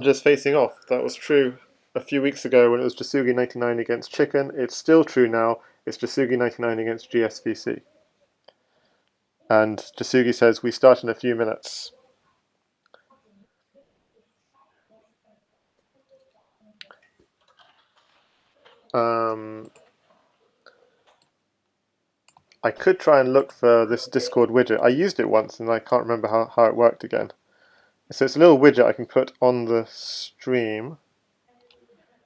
Just facing off. That was true a few weeks ago when it was Jasugi99 against Chicken. It's still true now. It's Jasugi99 against GSVC. And Jasugi says we start in a few minutes. I could try and look for this Discord widget. I used it once and I can't remember how it worked again. So it's a little widget I can put on the stream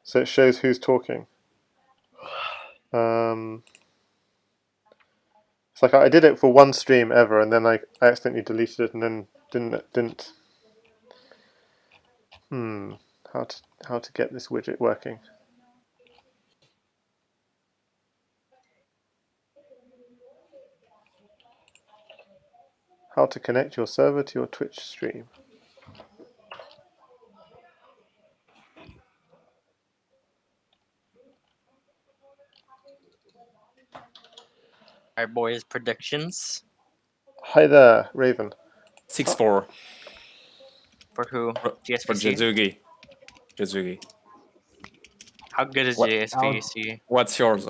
so it shows who's talking. It's like I did it for one stream ever and then I accidentally deleted it and then didn't. How to get this widget working? How to connect your server to your Twitch stream. Our boys' predictions. Hi there, Raven. 6-4. For who? For GSVC? Jasugi. How good is GSVC? What's yours?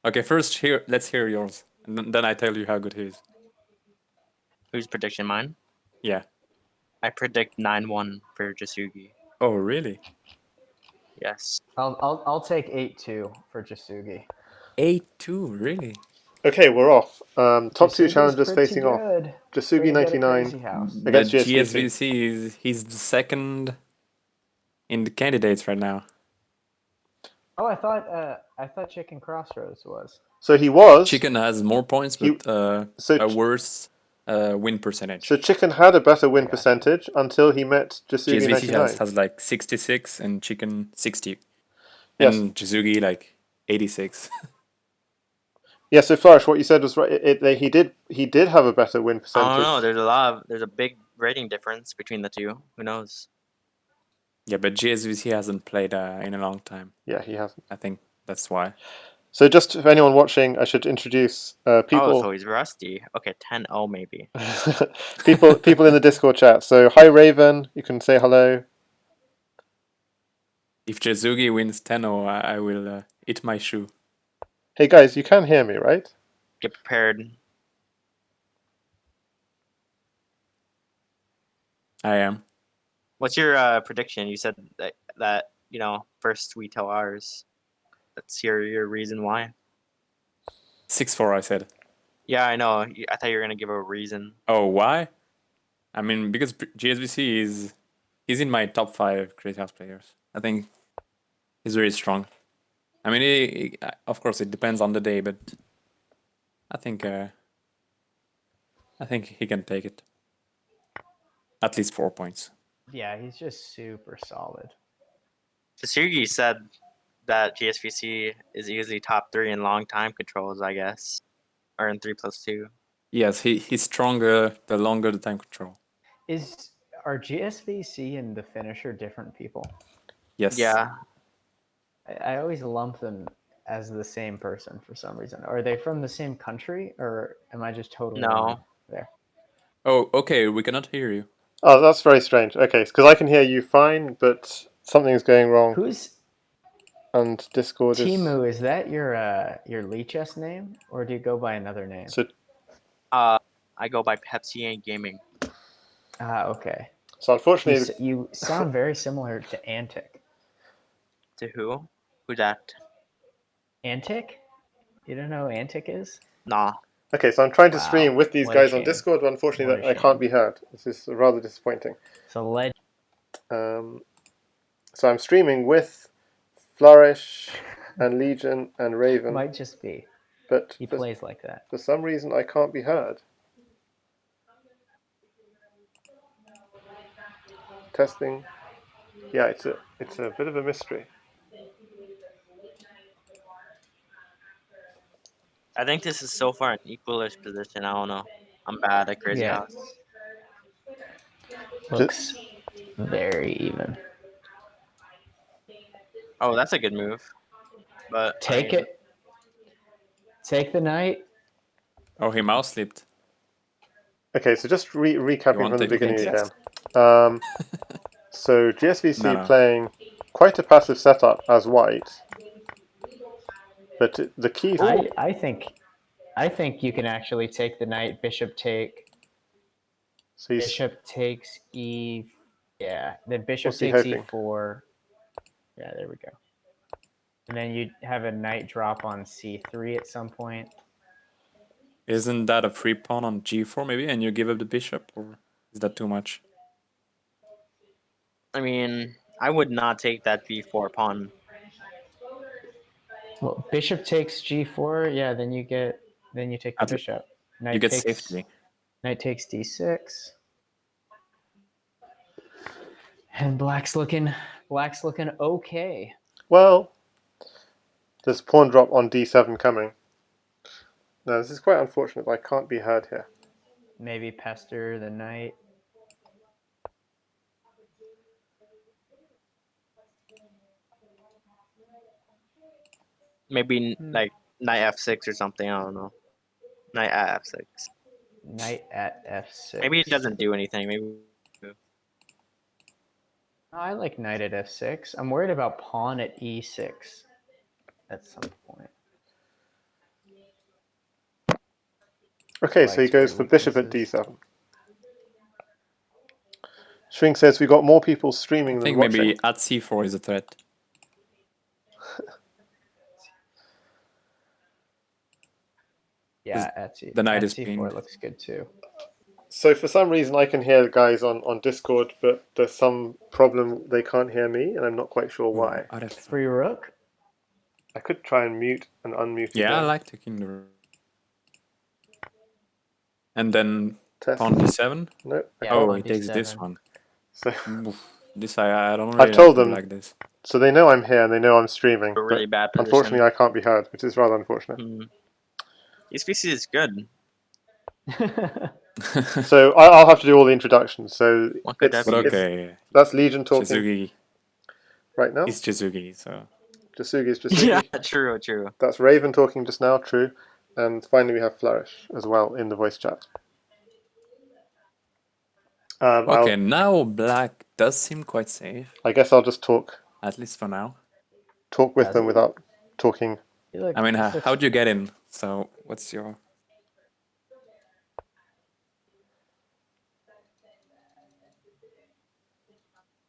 Okay, first let's hear yours. And then I tell you how good he is. Whose prediction? Mine? Yeah. I predict 9-1 for Jasugi. Oh, really? Yes. I'll take 8-2 for Jasugi. 8-2, really? Okay, we're off. Top two Jasugi's challengers pretty facing off. good. Jasugi99 Crazyhouse. against But GSVC. he's the second in the candidates right now. Oh, I thought Chicken Crossroads was. So he was. Chicken has more points, but a worse win percentage. So Chicken had a better win percentage until he met GSVC Jasugi99. has like 66 and Chicken 60. Yes. And Jasugi like 86. Yeah, so Flourish, what you said was right. He did have a better win percentage. I don't know. There's a big rating difference between the two. Who knows? Yeah, but GSVC hasn't played in a long time. Yeah, he hasn't. I think that's why. So just for anyone watching, I should introduce people. Oh, so he's rusty. Okay, 10-0 maybe. people in the Discord chat. So hi Raven, you can say hello. If Jasugi wins 10-0, I will eat my shoe. Hey guys, you can hear me, right? Get prepared. I am. What's your prediction? You said that first we tell ours. Let's hear your reason why. 6-4, I said. Yeah, I know. I thought you were gonna give a reason. Oh, why? I mean, because GSVC he's in my top 5 Crazyhouse players. I think he's very strong. I mean, of course, it depends on the day, but I think he can take it. At least 4 points. Yeah, he's just super solid. Jasugi said that GSVC is easily top 3 in long time controls, I guess, or in 3+2. Yes, he's stronger the longer the time control. Are GSVC and the finisher different people? Yes. Yeah. I always lump them as the same person for some reason. Are they from the same country, or am I just totally wrong there? Oh, okay. We cannot hear you. Oh, that's very strange. Okay, because I can hear you fine, but something's going wrong. And Discord Timu, is that your Lichess name, or do you go by another name? So, I go by Pepsi and Gaming. Okay. So unfortunately, you sound very similar to Antic. To who? Who that? Antic? You don't know who Antic is? Nah. Okay, so I'm trying to stream with these guys on Discord, but unfortunately I can't be heard. This is rather disappointing. So so I'm streaming with Flourish and Legion and Raven. Might just be. But he plays like that. For some reason I can't be heard. Testing. Yeah, it's a bit of a mystery. I think this is so far an equalish position. I don't know. I'm bad at Crazyhouse. Looks very even. Oh, that's a good move. But take it. Take the knight. Oh, he mouse slipped. Okay, so just recapping from the beginning again. So GSVC No. playing quite a passive setup as white, but the key. I think you can actually take the knight. Bishop take. So he's, Bishop takes e. Yeah, then bishop what's he takes hoping? e4. Yeah, there we go. And then you have a knight drop on c3 at some point. Isn't that a free pawn on g4 maybe, and you give up the bishop, or is that too much? I mean, I would not take that b4 pawn. Well, bishop takes g4. Yeah, then you take the At le- bishop. You Knight get takes safety. knight takes d6. And black's looking okay. Well, there's a pawn drop on d7 coming. No, this is quite unfortunate. I can't be heard here. Maybe pester the knight. Maybe like knight f6 or something. I don't know. Knight at f6. Knight at f6. Maybe it doesn't do anything. Maybe. Oh, I like knight at f6. I'm worried about pawn at e6 at some point. Okay, so he Likes goes my for bishop at weaknesses. d7. Shrink says we got more people I streaming than think watching. maybe at c4 is a threat. Yeah, at the knight at is c4 pinned. looks good too. So for some reason I can hear the guys on Discord, but there's some problem they can't hear me, and I'm not quite sure why. Ooh, RF. Free rook. I could try and mute and unmute Yeah, I again. like taking the. And then Test. pawn d7. Nope. Yeah, Oh, pawn he takes this d7. one. So, Oof, this I don't I've really told them- like this. so they know I'm here and they know I'm streaming, A really but bad position. unfortunately I can't be heard, which is rather unfortunate. GSVC is good. So I'll have to do all the introductions. So What could it's, that But be? okay, that's Legion talking Jasugi. right now. It's Jasugi, so Jasugi is Jasugi. Yeah, true, true. That's Raven talking just now, true. And finally we have Flourish as well in the voice chat. okay. Now black does seem quite safe, I guess I'll just talk at least for now. with Does them it? without talking. I mean, how'd you get in? So what's your?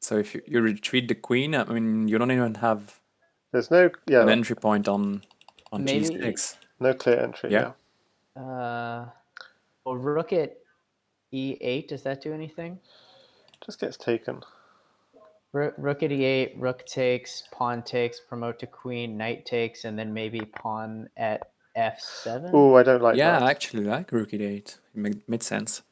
So if you retreat the queen, I mean, you don't even have There's no an entry point on Maybe- g6. no clear entry. Yeah. Yeah. Well, rook at e8. Does that do anything? Just gets taken. Rook at e8. Rook takes. Pawn takes. Promote to queen. Knight takes, and then maybe pawn at f7. Ooh, I don't like Yeah, that. I actually like rook e8. It made sense.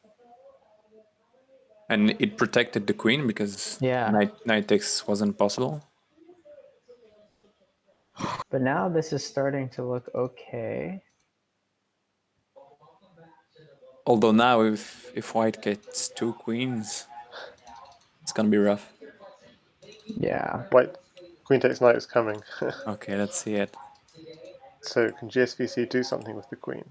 And it protected the queen because Yeah. knight takes wasn't possible. But now this is starting to look okay. Although now if white gets two queens, it's gonna be rough. Yeah. White queen takes knight is coming. Okay, let's see it. So can GSVC do something with the queen?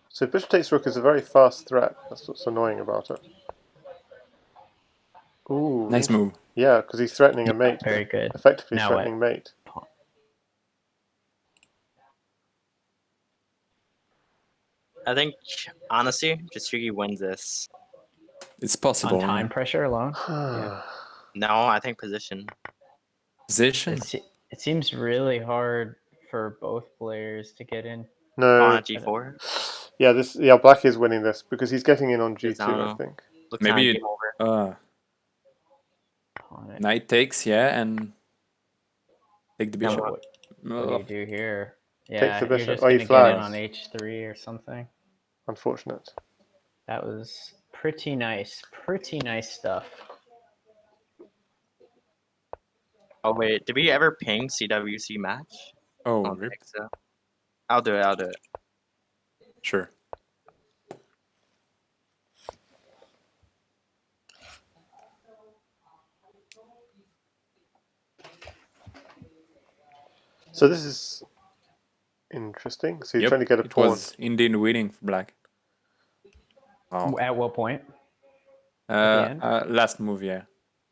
So bishop takes rook is a very fast threat. That's what's annoying about it. Ooh, Nice move. Yeah, because he's threatening a mate. Very good. Effectively Now threatening mate. I think, honestly, Jasugi wins this. It's possible. On time pressure alone. No, I think position. Position. It seems really hard for both players to get in. Pawn No. at g4. Yeah, black is winning this because he's getting in on Just, I g2, don't I know. think. Looks Maybe game over. Pawn at Knight takes, yeah, and take the bishop. What do you do here? Takes Yeah, the you're bishop. just Oh, he gonna get in flags. on h3 or something. Unfortunate. That was pretty nice. Pretty nice stuff. Oh wait, did we ever ping CWC match? I Oh, don't rip. think so. I'll do it. Sure. So this is interesting. So you're Yep, trying to get a it pawn. was indeed winning for black. Wow. At what point? the end? Last move, yeah.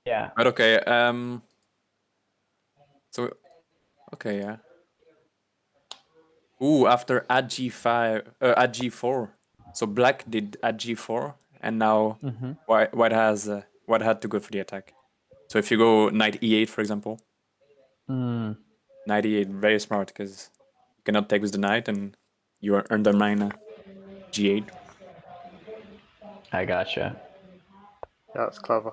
Yeah. But okay. So okay, yeah. Ooh, after at g5, at g4. So black did at g4, and now Mm-hmm. white had to go for the attack. So if you go knight e8, for example, Mm, knight e8, very smart because you cannot take with the knight, and you are undermine g8. I gotcha. Yeah, that's clever.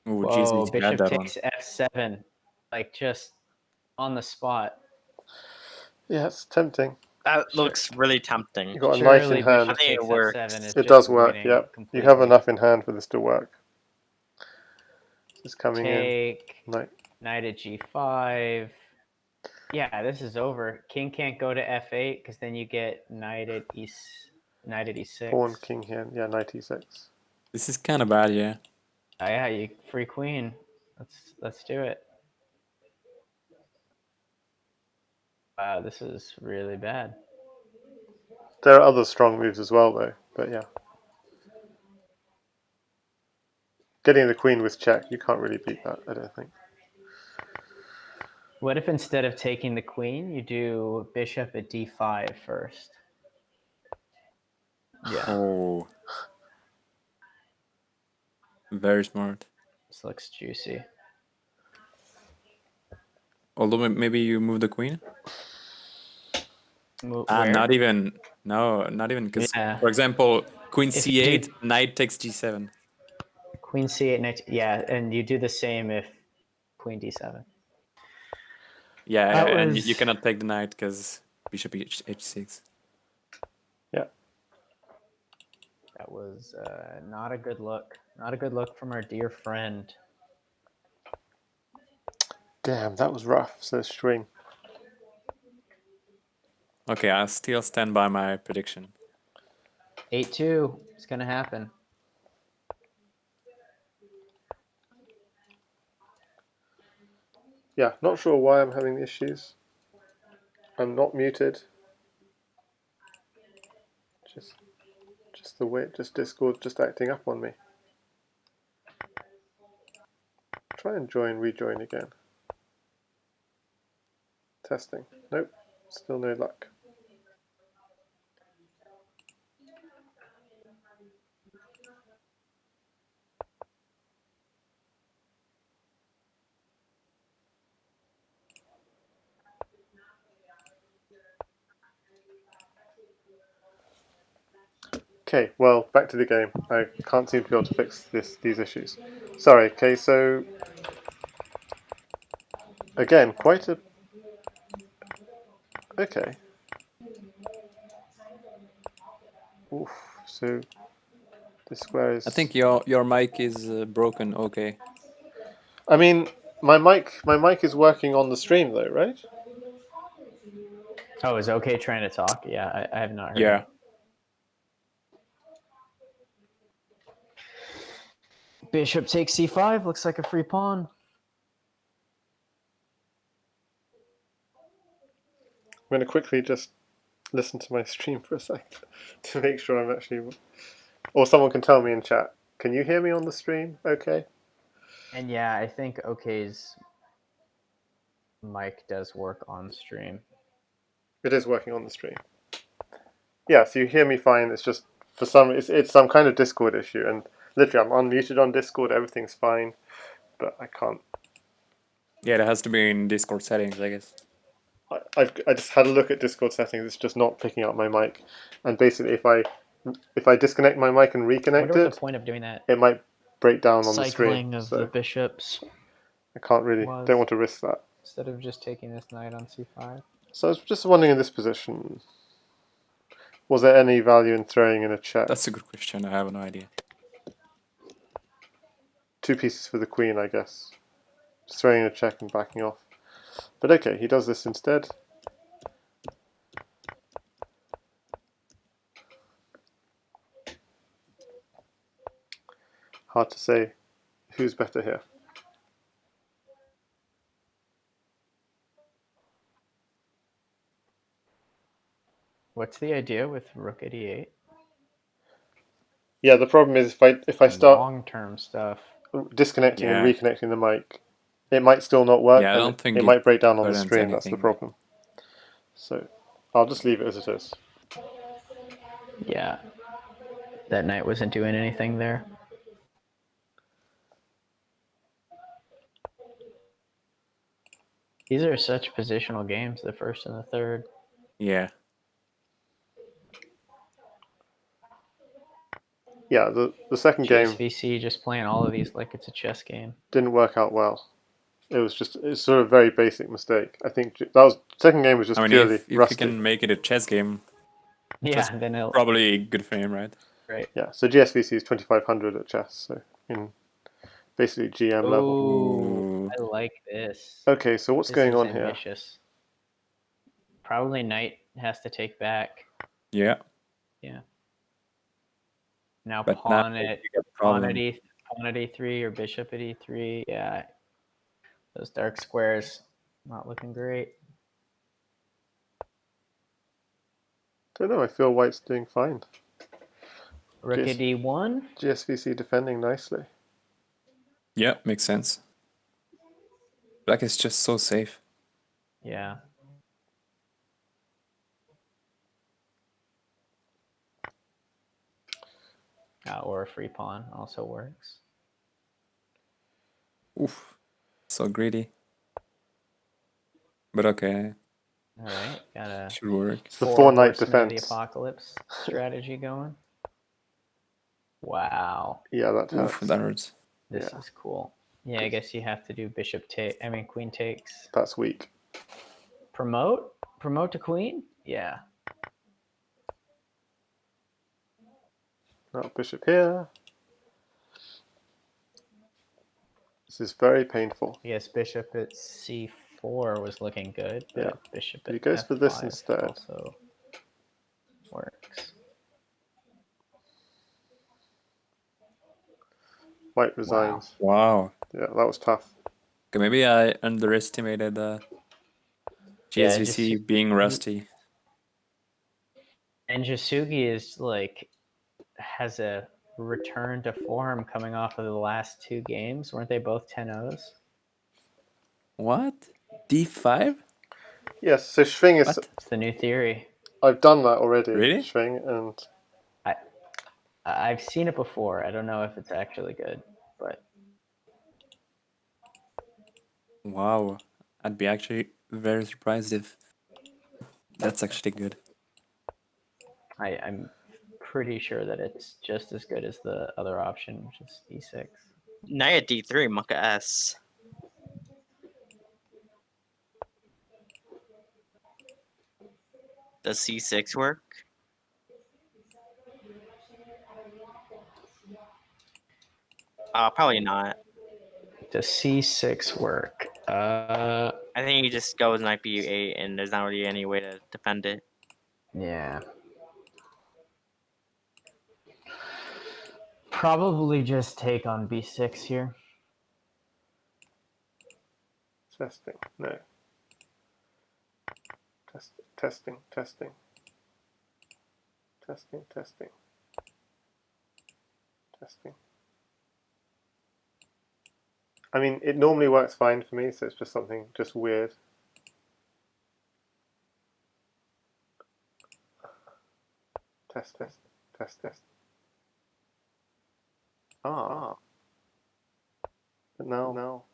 Ooh, Whoa, gsvc had bishop that one. takes f7, like just on the spot. Yeah, it's tempting. That Sure. looks really tempting. You got a knight Surely in hand. bishop I think it takes works. f7 is It just does work. winning Yep. completely. You have enough in hand for this to work. It's coming in. Take Knight. knight at g5. Yeah, this is over. King can't go to f8 because then you get knight at e6. Pawn, king here. Yeah, knight e6. This is kind of bad, yeah. Oh, yeah, you free queen. Let's do it. Wow, this is really bad. There are other strong moves as well, though. But yeah. Getting the queen with check, you can't really beat that, I don't think. What if instead of taking the queen, you do bishop at d5 first? Yeah, Oh, very smart. this looks juicy. Although maybe you move the queen. Where? Not even. No, not even. Because, Yeah. for example, queen If you c8, do knight takes g7. queen c8 knight, yeah, and you do the same if queen d7. Yeah, That and was you cannot take the knight because bishop h6. Yeah. that was not a good look. Not a good look from our dear friend. Damn, that was rough, says Schwing. Okay, I still stand by my prediction. 8-2. It's gonna happen. Yeah, not sure why I'm having issues. I'm not muted. Just the way, just Discord just acting up on me. Try and rejoin again. Testing. Nope, still no luck. Okay, well, back to the game. I can't seem to be able to fix these issues. Sorry, okay, so again, quite a... Okay. Oof, so the square is... I think your mic is broken. Okay. I mean, my mic is working on the stream though, right? Oh, is OK trying to talk? Yeah, I have not heard Yeah. him. Bishop takes c5. Looks like a free pawn. I'm going to quickly just listen to my stream for a second to make sure I'm actually... Or someone can tell me in chat. Can you hear me on the stream? Okay. And yeah, I think OK's mic does work on stream. It is working on the stream. Yeah, so you hear me fine. It's just for it's some kind of Discord issue, and literally I'm unmuted on Discord. Everything's fine, but I can't. Yeah, it has to be in Discord settings, I guess. I just had a look at Discord settings. It's just not picking up my mic, and basically if I disconnect my mic and I reconnect wonder what it, the point of doing that it might break down on the cycling stream. of So the bishops I can't really was don't want to risk that. instead of just taking this knight on c5. So I was just wondering in this position, was there any value in throwing in a check? That's a good question. I have no idea. 2 pieces for the queen, I guess. Just throwing in a check and backing off. But okay, he does this instead. Hard to say who's better here. What's the idea with rook at e8? Yeah, the problem is if I start Long-term stuff. disconnecting and Yeah. reconnecting the mic, it might still not work, Yeah, I and don't think it might break down on the prevents stream. That's the anything. problem. So I'll just leave it as it is. Yeah. That knight wasn't doing anything there. These are such positional games, the first and the third. Yeah. Yeah, the second game GSVC just playing all of these like it's a chess game. didn't work out well. It's sort of a very basic mistake. I think that was second game was just I mean, purely if you rusty. can make it a chess game, Yeah, then it'll probably good for him, right? right. Yeah, so GSVC is 2500 at chess, so in basically GM level. Ooh, Ooh. I like this. Okay, so what's This going is on here? ambitious. Probably knight has to take back. Yeah. Yeah. Now But pawn now at you get pawn problem. at e3 or bishop at e3. Yeah. Those dark squares not looking great. Don't know, I feel white's doing fine. Rook at d1. GSVC defending nicely. Yeah, makes sense. Black is just so safe. Yeah. Or a free pawn also works. Oof. So greedy. But okay. All right, got a Should work. It's the 4 four-knight horsemen of the defense. apocalypse strategy going. Wow, Yeah, that Oof, hurts. that hurts. this Yeah. is cool. Yeah, I guess you have to do bishop take. I mean, queen takes. That's weak. Promote to queen. Yeah. Now bishop here. This is very painful. Yes, bishop at c4 was looking good, but Yeah. bishop He at goes f5 for this instead. also works. White resigns. Wow. Yeah, that was tough. Okay, maybe I underestimated GSVC just- being rusty. And Jasugi is like has a return to form coming off of the last 2 games. Weren't they both 10-0s? What? D5? Yes, so Schwing is... What? It's the new theory. I've done that already, Really? Schwing, and... I've seen it before. I don't know if it's actually good, but Wow. I'd be actually very surprised if that's actually good. I'm pretty sure that it's just as good as the other option, which is e6. Knight at d3, Monka S. Does c6 work? Probably not. Does c6 work? I think he just goes knight b8, and there's not really any way to defend it. Yeah. Probably just take on b6 here. Testing. No. Testing. I mean, it normally works fine for me, so it's just something just weird. Test. Ah. But now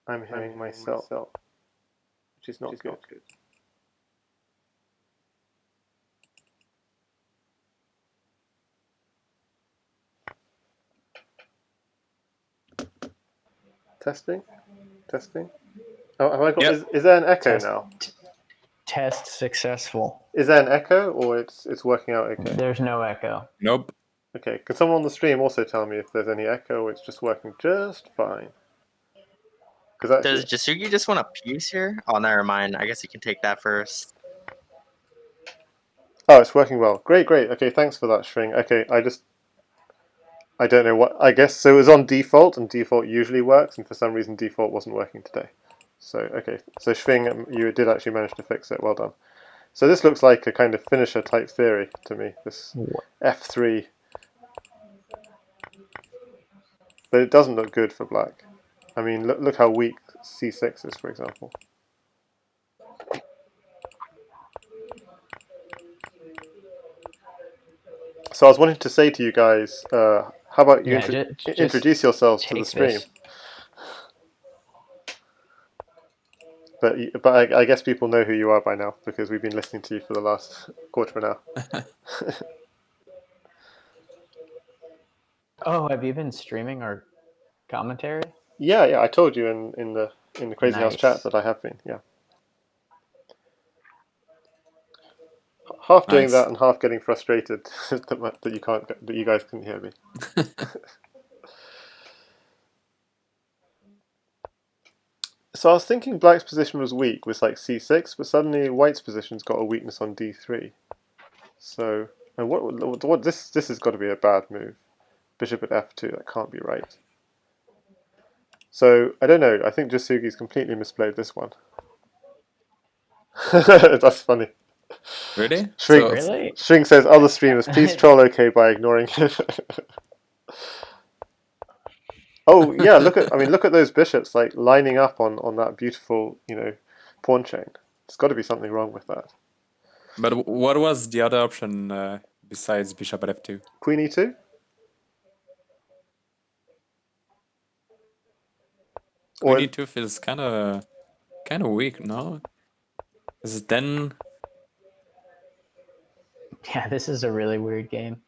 I'm hearing myself, which is not good. Testing. Oh, have I got? Yep. Is there an echo Test. now? Test successful. Is there an echo, or it's working out okay? There's no echo. Nope. Okay. Can someone on the stream also tell me if there's any echo, or it's just working just fine? Because Does Jasugi just want a piece here? Oh, never mind. I guess you can take that first. oh, it's working well. Great. Okay, thanks for that, String. Okay, I don't know what. I guess so. It was on default, and default usually works, and for some reason default wasn't working today. So okay, so Schwing, you did actually manage to fix it. Well done. So this looks like a kind of finisher type theory to me. This f3, but it doesn't look good for black. I mean, look how weak c6 is, for example. So I was wanting to say to you guys, how about you introduce yourselves to the stream? But I guess people know who you are by now because we've been listening to you for the last quarter of an hour. Oh, have you been streaming our commentary? Yeah, I told you in the Crazyhouse chat that I have been. Yeah, half doing that and half getting frustrated that you guys couldn't hear me. So I was thinking black's position was weak with like c6, but suddenly white's position's got a weakness on d3. So, and what this has got to be a bad move. Bishop at f2, that can't be right. So I don't know. I think Jasugi's completely misplayed this one. That's funny. Really? String says other streamers, please troll OK by ignoring him. Oh yeah, look at those bishops like lining up on that beautiful, pawn chain. There's got to be something wrong with that. But what was the other option besides bishop at f2? Queen e2? Queen e2 feels kind of weak, no? Is it then? Yeah, this is a really weird game.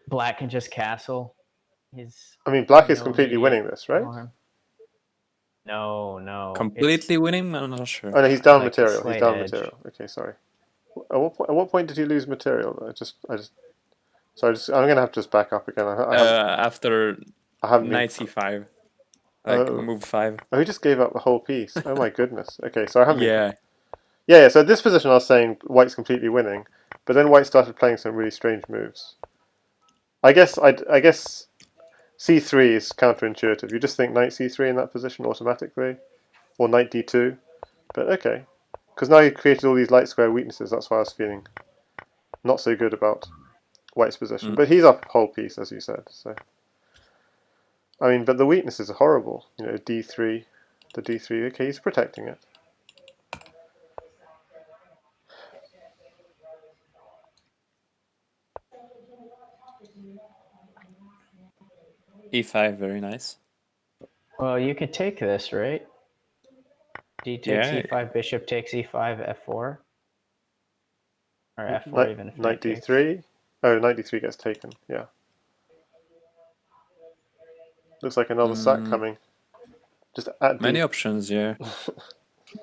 Black can just castle. Black is completely winning this, right? No. Completely winning? I'm not sure. Oh no, he's down material. He's down material. Okay, sorry. At what point did he lose material? I'm gonna have to just back up again. After knight c5, move 5. Oh, he just gave up the whole piece. Oh my goodness. Okay, so I haven't. Yeah. Yeah. So at this position, I was saying white's completely winning, but then white started playing some really strange moves. I guess c3 is counterintuitive. You just think knight c3 in that position automatically, or knight d2. But okay, because now you've created all these light square weaknesses. That's why I was feeling not so good about white's position. But he's up a whole piece, as you said. So but the weaknesses are horrible. d3, the d3. Okay, he's protecting it. e5, very nice. Well, you could take this, right? D takes e5, bishop takes e5, f4. Or f4 even if knight d3. Oh, knight d3 gets taken, yeah. Looks like another sack coming. Just at many options, yeah.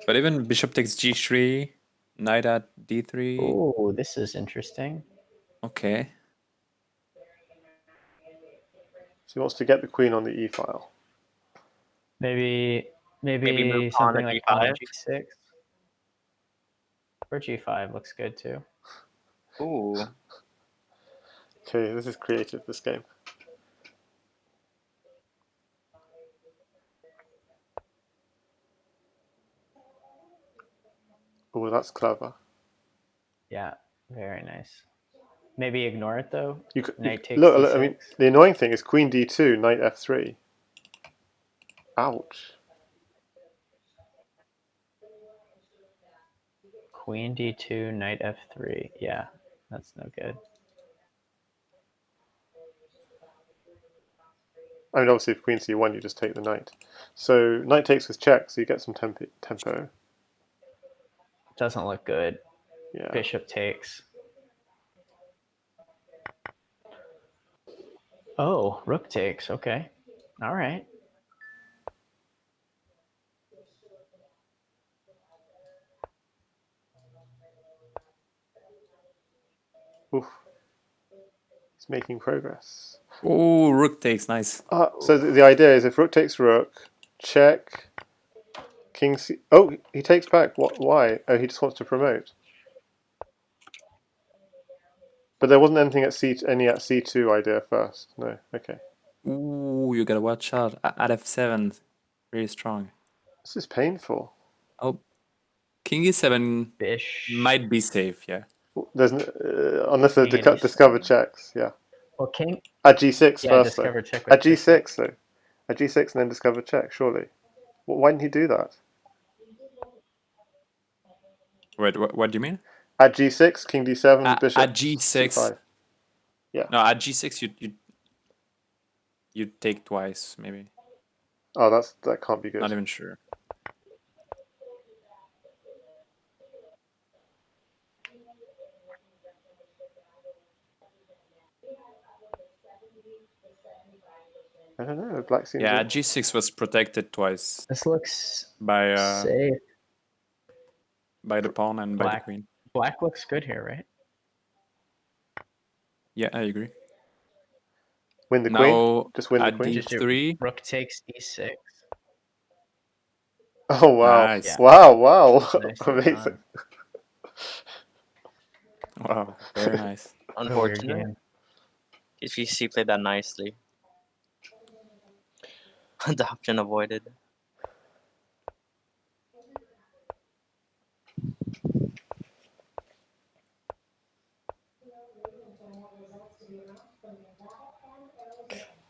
But even bishop takes g3, knight at d3. Oh, this is interesting. Okay. So he wants to get the queen on the e file. Maybe something like pawn g6. Or g5 looks good too. Ooh. Okay, this is creative, this game. Oh, that's clever. Yeah, very nice. Maybe ignore it though. Knight takes look, c6. the annoying thing is queen d2, knight f3. Ouch. Queen d2, knight f3. Yeah, that's no good. Obviously, if queen c1, you just take the knight. So knight takes with check, so you get some tempo. Doesn't look good. Yeah. Bishop takes. Oh, rook takes. Okay. All right. Oof. It's making progress. Oh, rook takes, nice. So the idea is if rook takes rook, check, king c... Oh, he takes back. What? Why? Oh, he just wants to promote. But there wasn't anything at c2 idea first. No. Okay. Ooh, you gotta watch out. At f7. Very strong. This is painful. Oh, king e7 Bish. might be safe, yeah. There's unless the King at discover e7. checks, yeah. Well, king. At g6 Yeah, first, though. discover check with At g6, though. At g6 and then discover check, surely. Why didn't he do that? Wait, what do you mean? At g6, king d7, bishop At g6. c5. Yeah. No, at g6 you take twice, maybe. Oh, that can't be good. Not even sure. I don't know. Black seems. Yeah, at g6 was protected twice This looks by safe. the pawn and by the queen. Black looks good here, right? Yeah, I agree. Win the Now, queen. Just win the at queen. d3. Rook takes d6. Oh wow! Nice. Yeah. Wow! Nicely Amazing. done. Wow, very nice. What a weird Unfortunate. game. GSVC played that nicely. Adoption avoided.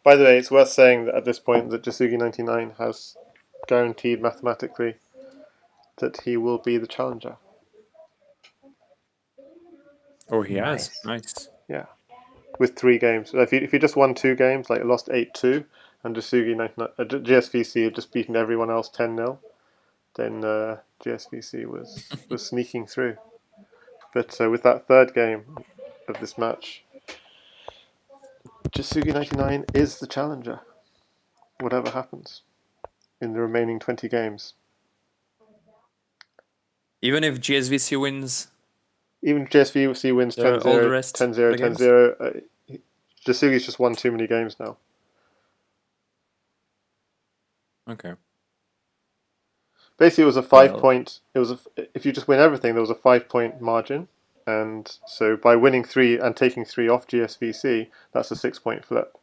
By the way, it's worth saying that at this point that Jasugi99 has guaranteed mathematically that he will be the challenger. Oh, he Nice. has. Nice. Yeah, with 3 games. If he just won 2 games, like lost 8-2, and GSVC had just beaten everyone else 10-0, then GSVC was sneaking through. But with that 3rd game of this match, Jasugi99 is the challenger, whatever happens in the remaining 20 games. Even if GSVC wins, Even if GSVC wins 10-0, all the rest 10-0, of the 10-0, Jasugi's just won too many games now. okay. Basically, it was a 5-point. If you just win everything, there was a 5-point margin, and so by winning 3 and taking 3 off GSVC, that's a 6-point flip.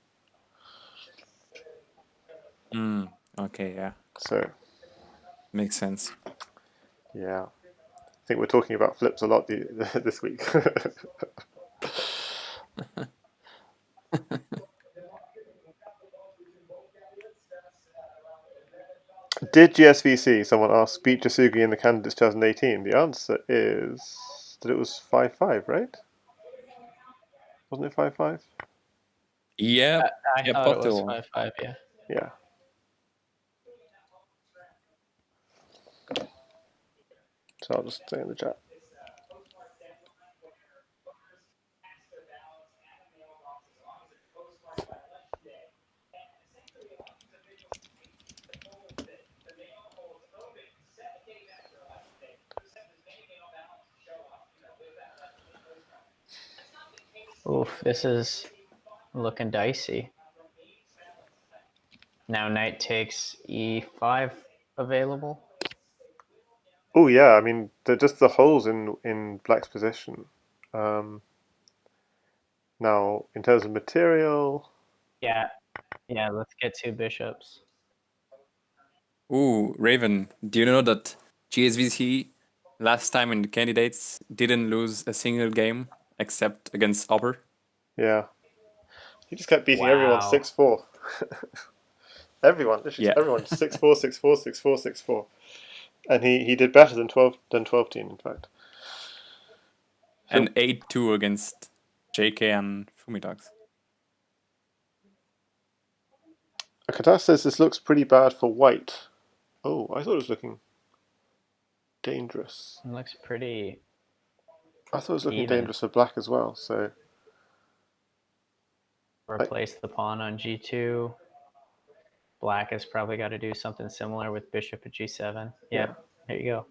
Okay, yeah. So Makes sense. yeah, I think we're talking about flips a lot this week. Did GSVC, someone asked, beat Jasugi in the Candidates 2018? The answer is that it was 5-5, right? Wasn't it 5-5? Yeah. I thought it was 5-5, yeah. Yeah. So I'll just stay in the chat. Oof, this is looking dicey. Now knight takes e5 available. Oh yeah, I mean just the holes in Black's position. Now in terms of material, Yeah, let's get 2 bishops. Ooh, Raven, do you know that GSVC last time in the candidates didn't lose a single game except against Opper? yeah, he just kept beating Wow. everyone 6-4. Everyone, Yeah. everyone 6-4, 6-4, 6-4, 6-4, and he did better than 12 team in fact. And 8-2 against JK and Fumidogs. Akatas says this looks pretty bad for white. Oh, I thought it was looking dangerous. It looks pretty. I thought it was looking even. dangerous for black as well. So Replace the pawn on g2. Black has probably got to do something similar with bishop at g7. Yeah. There you go.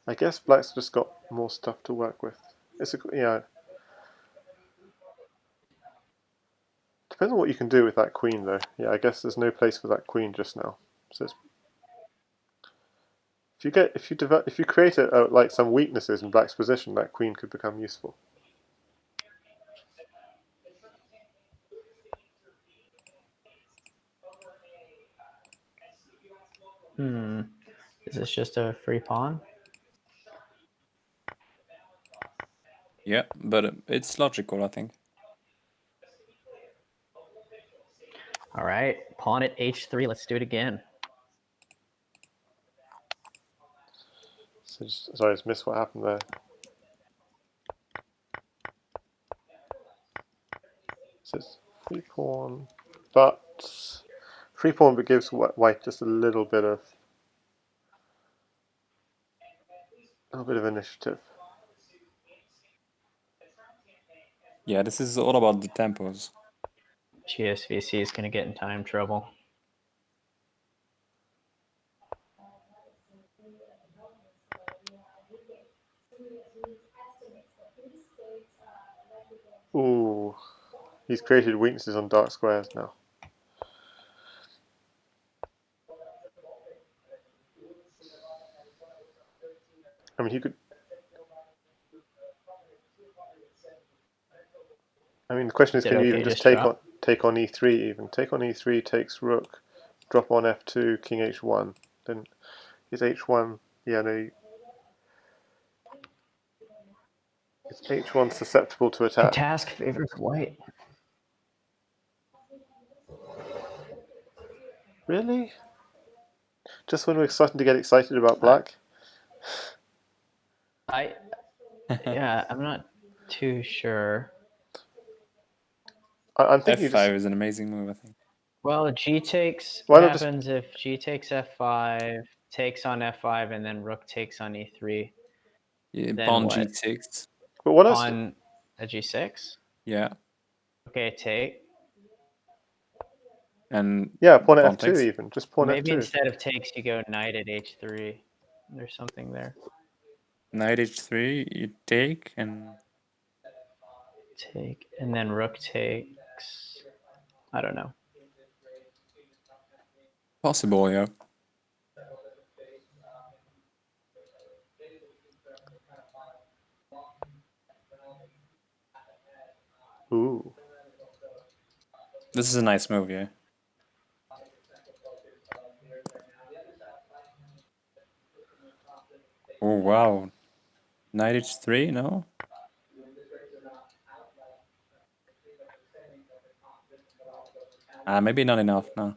I guess black's just got more stuff to work with. Depends on what you can do with that queen, though. Yeah, I guess there's no place for that queen just now. So if you create like some weaknesses in black's position, that queen could become useful. Is this just a free pawn? Yeah, but it's logical, I think. All right, pawn at h3. Let's do it again. So sorry, I just missed what happened there. So it's free pawn, but gives white just a little bit of initiative. Yeah, this is all about the tempos. GSVC is going to get in time trouble. Ooh, he's created weaknesses on dark squares now. I mean, he could. I mean, the question is, Is it can you okay even just just drop? take on e3? Even take on e3 takes rook, drop on f2, king h1. Then is h1? Yeah, no. Is h1 susceptible to The attack? task favors white. Really? Just when we're starting to get excited about black? Yeah, I'm not too sure. I'm thinking F5 is an amazing move, I think. Well, G takes. Why What not just- happens if G takes f5, takes on f5, and then rook takes on e3? Yeah, Then pawn what? g6. But what else? On a g6? Yeah, Okay, take. and Yeah, pawn at pawn f2 takes. even. Just pawn Maybe f2. instead of takes, you go knight at h3. There's something there. Knight h3, you take, and Take, and then rook takes. I don't know. possible, yeah. Ooh. This is a nice move, yeah. Oh, wow. Knight h3, no? Maybe not enough, no.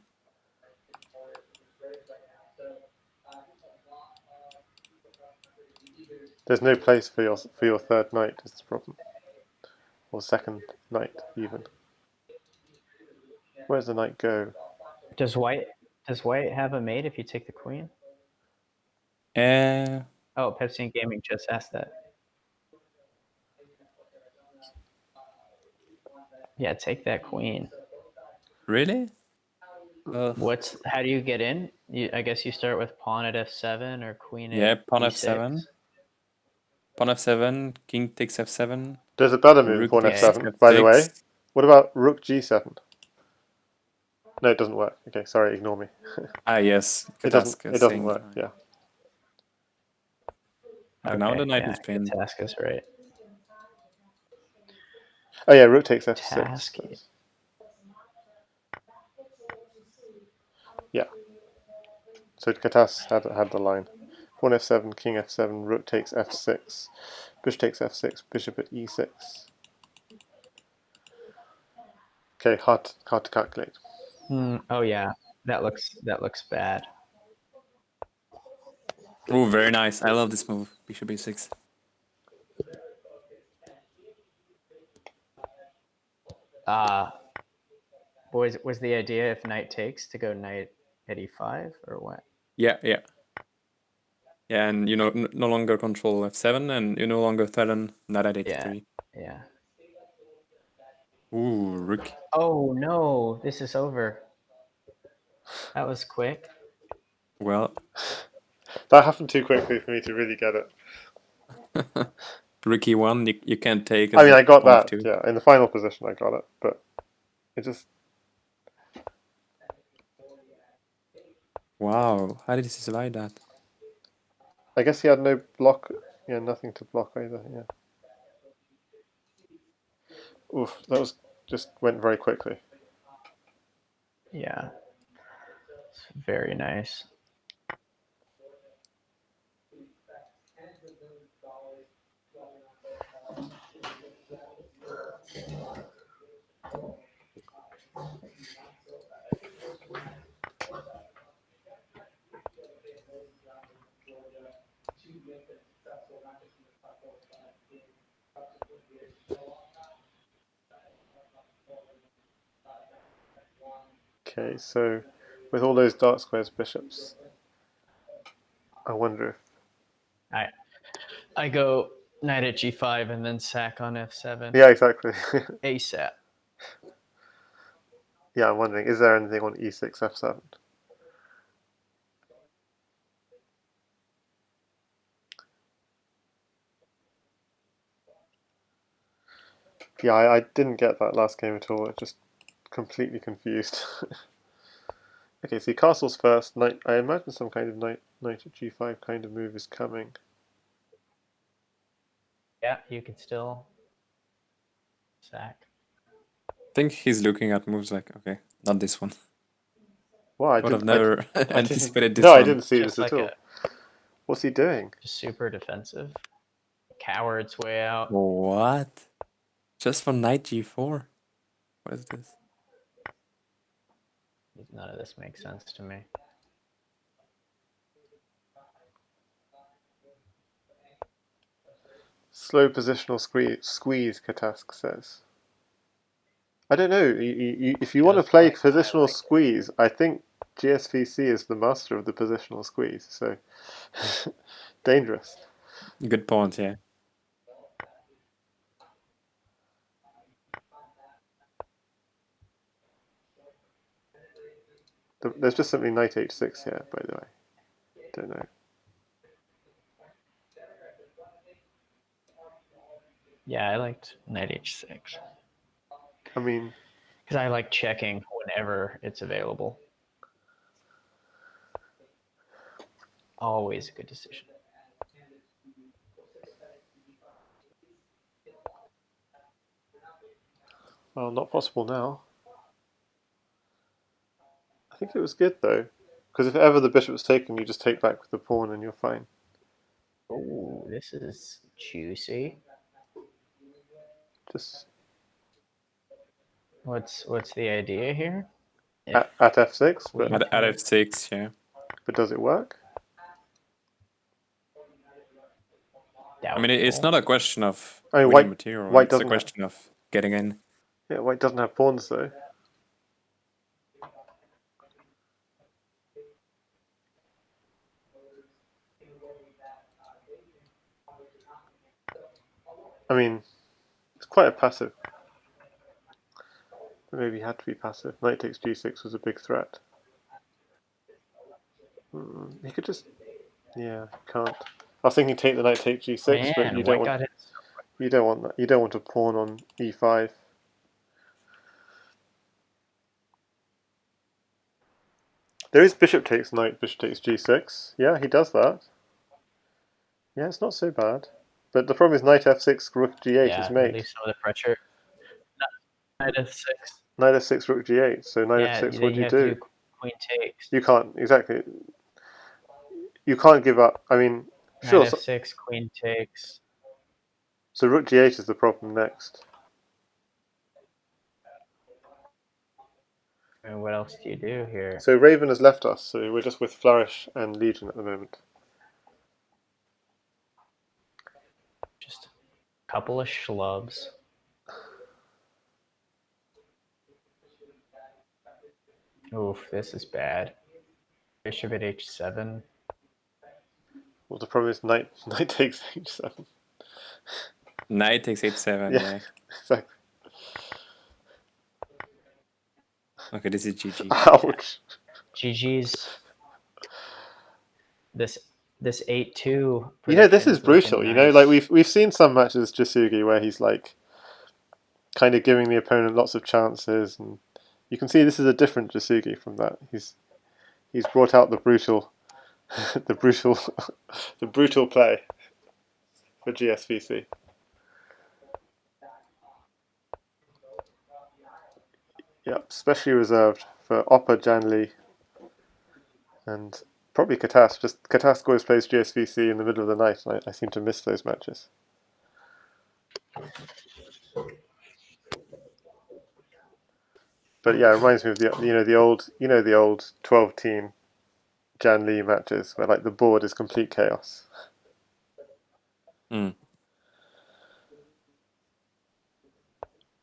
There's no place for your third knight is the problem. Or second knight even. Where's the knight go? Does white have a mate if you take the queen? Uh, Oh, Pepsi Gaming just asked that. Yeah, take that queen. really? How do you get in? I guess you start with pawn at f7 or queen Yeah, at pawn e6. f7. Pawn f7, king takes f7. There's a better move in Rook pawn takes f7, by the way. f6. What about rook g7? No, it doesn't work. Okay, sorry, ignore me. Yes, It doesn't saying work, fine. yeah. Okay, now the knight yeah, is pinned. task is right. Oh yeah, rook takes f6. Task. Yeah. So Katas had the line. Pawn f7, king f7, rook takes f6, bishop takes f6, bishop at e6. Okay, hard to calculate. Oh yeah, that looks bad. Oh, very nice. I love this move. Bishop e6. Boys, was the idea if knight takes to go knight at e5 or what? Yeah, yeah. Yeah, and you no longer control f7, and you no longer threaten knight at h3. Yeah. Ooh, rook. Oh no, this is over. That was quick. Well, That happened too quickly for me to really get it. rook e1, you can't take. I mean, I got pawn that, f2. yeah. In the final position, I got it, but it just... Wow, how did he survive that? I guess he had no block, yeah, nothing to block either, yeah. Oof, that just went very quickly. Yeah. It's very nice. Okay, so with all those dark squares bishops, I wonder if... I go knight at g5 and then sack on f7. Yeah, exactly. ASAP. Yeah, I'm wondering, is there anything on e6, f7? Yeah, I didn't get that last game at all. I just completely confused. Okay, so castles first. Knight. I imagine some kind of knight at g5 kind of move is coming. Yeah, you could still sack. I think he's looking at moves like, okay, not this one. Wow, I Would have didn't. never I didn't- anticipated this No, one. I didn't see Just this at like all. What's he doing? just super defensive. Coward's way out. What? Just for knight g4? What is this? None of this makes sense to me. Slow positional squeeze, Katask says. I don't know. If you want to Just play like I positional like it. squeeze, I think GSVC is the master of the positional squeeze. So dangerous. Good point, yeah. There's just simply knight h6 here, by the way. Don't know. Yeah, I liked knight h6 I mean, because I like checking whenever it's available. Always a good decision. well, not possible now. I think it was good though, because if ever the bishop was taken, you just take back with the pawn and you're fine. Oh, this is juicy. Just What's the idea here? at f6, but queen At f6, yeah. does it work? I mean, it's not a question of I mean, winning material. white It's a doesn't have, question of getting in. yeah, white doesn't have pawns though. I mean, it's quite a passive. Maybe he had to be passive. Knight takes g6 was a big threat. He could just, yeah, can't. I was thinking take the knight, take g6, Man, but you don't white want. got it. You don't want that. You don't want a pawn on e5. There is bishop takes knight, bishop takes g6. Yeah, he does that. Yeah, it's not so bad. But the problem is knight f6, rook g8 Yeah, is mate. release some of the pressure. Knight f6. Knight f6, rook g8. So knight Yeah, f6, then what do you you have to do? do queen takes. You can't, exactly. You can't give up. I mean, sure. Knight f6, queen takes. So rook g8 is the problem next. And what else do you do here? So Raven has left us, so we're just with Flourish and Legion at the moment. Just a couple of schlubs. Oof, this is bad. Bishop at h7. Well, the problem is knight takes h7. Knight takes h7, yeah. Exactly. Okay, this is GG. Ouch. GG's. This 8-2. You know, this is brutal. You know, like we've seen some matches Jasugi where he's like kind of giving the opponent lots of chances, and you can see this is a different Jasugi from that. He's brought out the brutal, the brutal, the brutal play for GSVC. Yep, specially reserved for Oppa, Janli, and probably Katas. Just Katas always plays GSVC in the middle of the night, and I seem to miss those matches. But yeah, it reminds me of the old 12-team Jan Lee matches where like the board is complete chaos. Mm.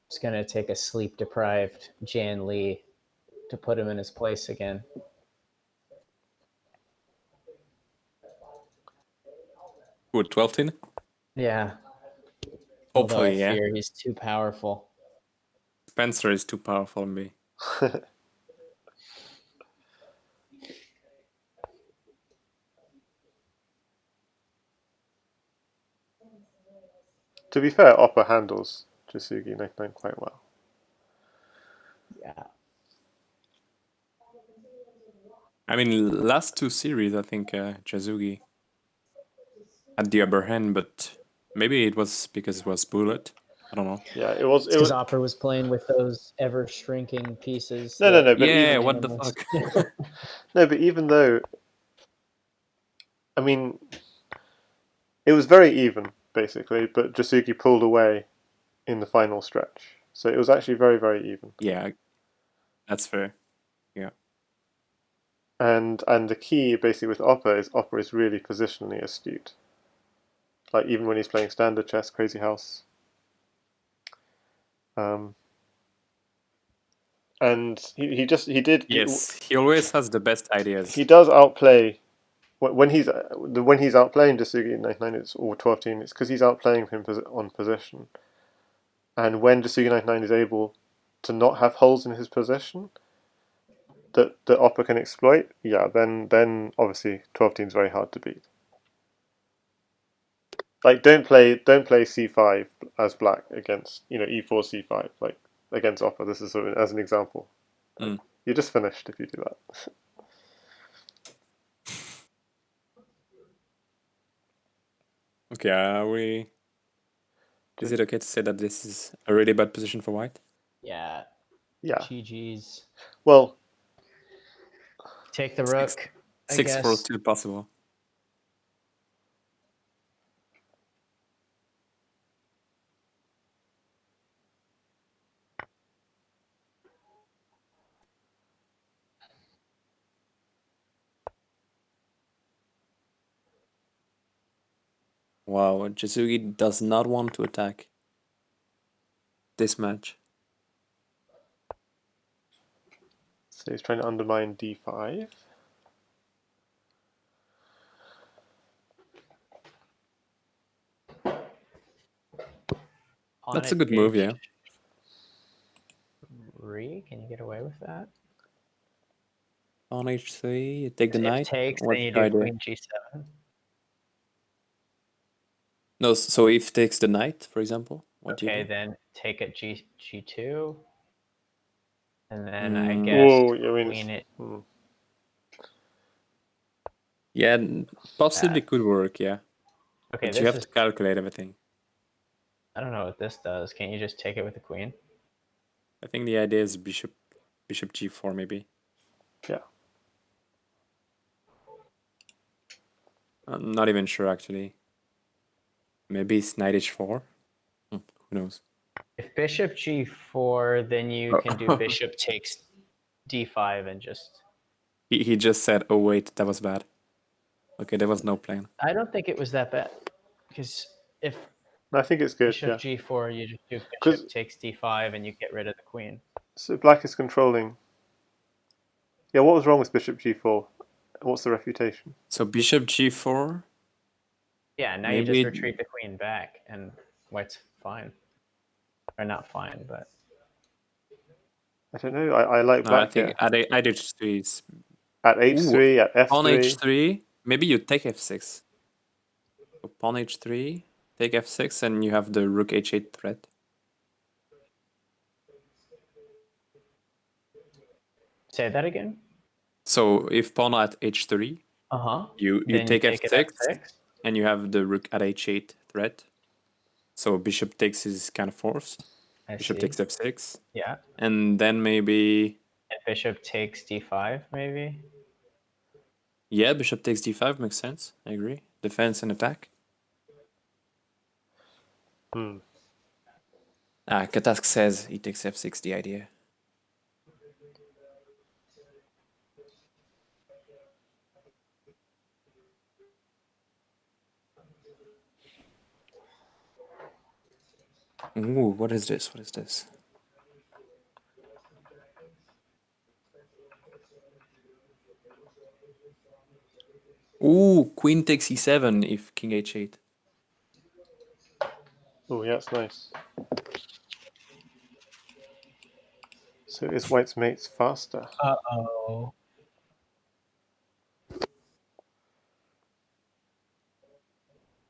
It's gonna take a sleep-deprived Jan Lee to put him in his place again. Who, 12-tin? Yeah. Although I Hopefully, yeah. fear he's too powerful. Spencer is too powerful for me. To be fair, Opper handles Jasugi99 quite well. Yeah. I mean, last 2 series, I think Jasugi had the upper hand, but maybe it was because it was bullet. I don't know. Yeah, it was. Because Opper was playing with those ever shrinking pieces. No. But Yeah, even what the fuck? no, but even though, I mean, it was very even basically, but Jasugi pulled away in the final stretch, so it was actually very, very even. Yeah, that's fair. Yeah. And the key basically with Opper is really positionally astute. Like even when he's playing standard chess, Crazyhouse. And he did. Yes, he always has the best ideas. He does outplay when he's outplaying Jasugi99 or 12-team. It's because he's outplaying him on position. And when Jasugi99 is able to not have holes in his position that Opper can exploit, yeah, then obviously 12-team is very hard to beat. Like don't play c5 as black against e4 c5 like against Opper. This is sort of as an example. You're just finished if you do that. Okay, is it okay to say that this is a really bad position for white? Yeah. Yeah. GG's. Well, take the rook. 6-4 still possible. Wow, Jasugi does not want to attack this match. so he's trying to undermine d5. That's a good move, yeah. Can you get away with that? On h3, you take the knight. Takes, What's then you the do idea? queen g7. No, so if takes the knight, for example, what do you do? Then take at g2, and then I guess Whoa, I mean, queen it. Yeah, possibly could work, yeah. Okay, But you have to calculate everything. I don't know what this does. Can't you just take it with the queen? I think the idea is bishop g4 maybe. Yeah. I'm not even sure actually. Maybe it's knight h4. Who knows? If bishop g4, then you can do bishop takes d5 and just... He just said, oh wait, that was bad. Okay, there was no plan. I don't think it was that bad. Because if I think it's good, bishop g4, you just do bishop takes d5 and you get rid of the queen. So black is controlling. Yeah, what was wrong with bishop g4? What's the refutation? So bishop g4. Yeah, now you just retreat the queen back and white's fine. Or not fine, but... I don't know. I like black. I think at h3 is... At h3, at f3. On h3, maybe you take f6. So pawn h3, take f6, and you have the rook h8 threat. Say that again? So if pawn at h3, you take f6, and you have the rook at h8 threat. So bishop takes is kind of forced. Bishop takes f6. Yeah. And then maybe... And bishop takes d5, maybe? Yeah, bishop takes d5 makes sense. I agree. Defense and attack. Katask says he takes f6, the idea. Ooh, what is this? What is this? Ooh, queen takes e7 if king h8. Oh, yeah, it's nice. So is white's mates faster? Uh-oh.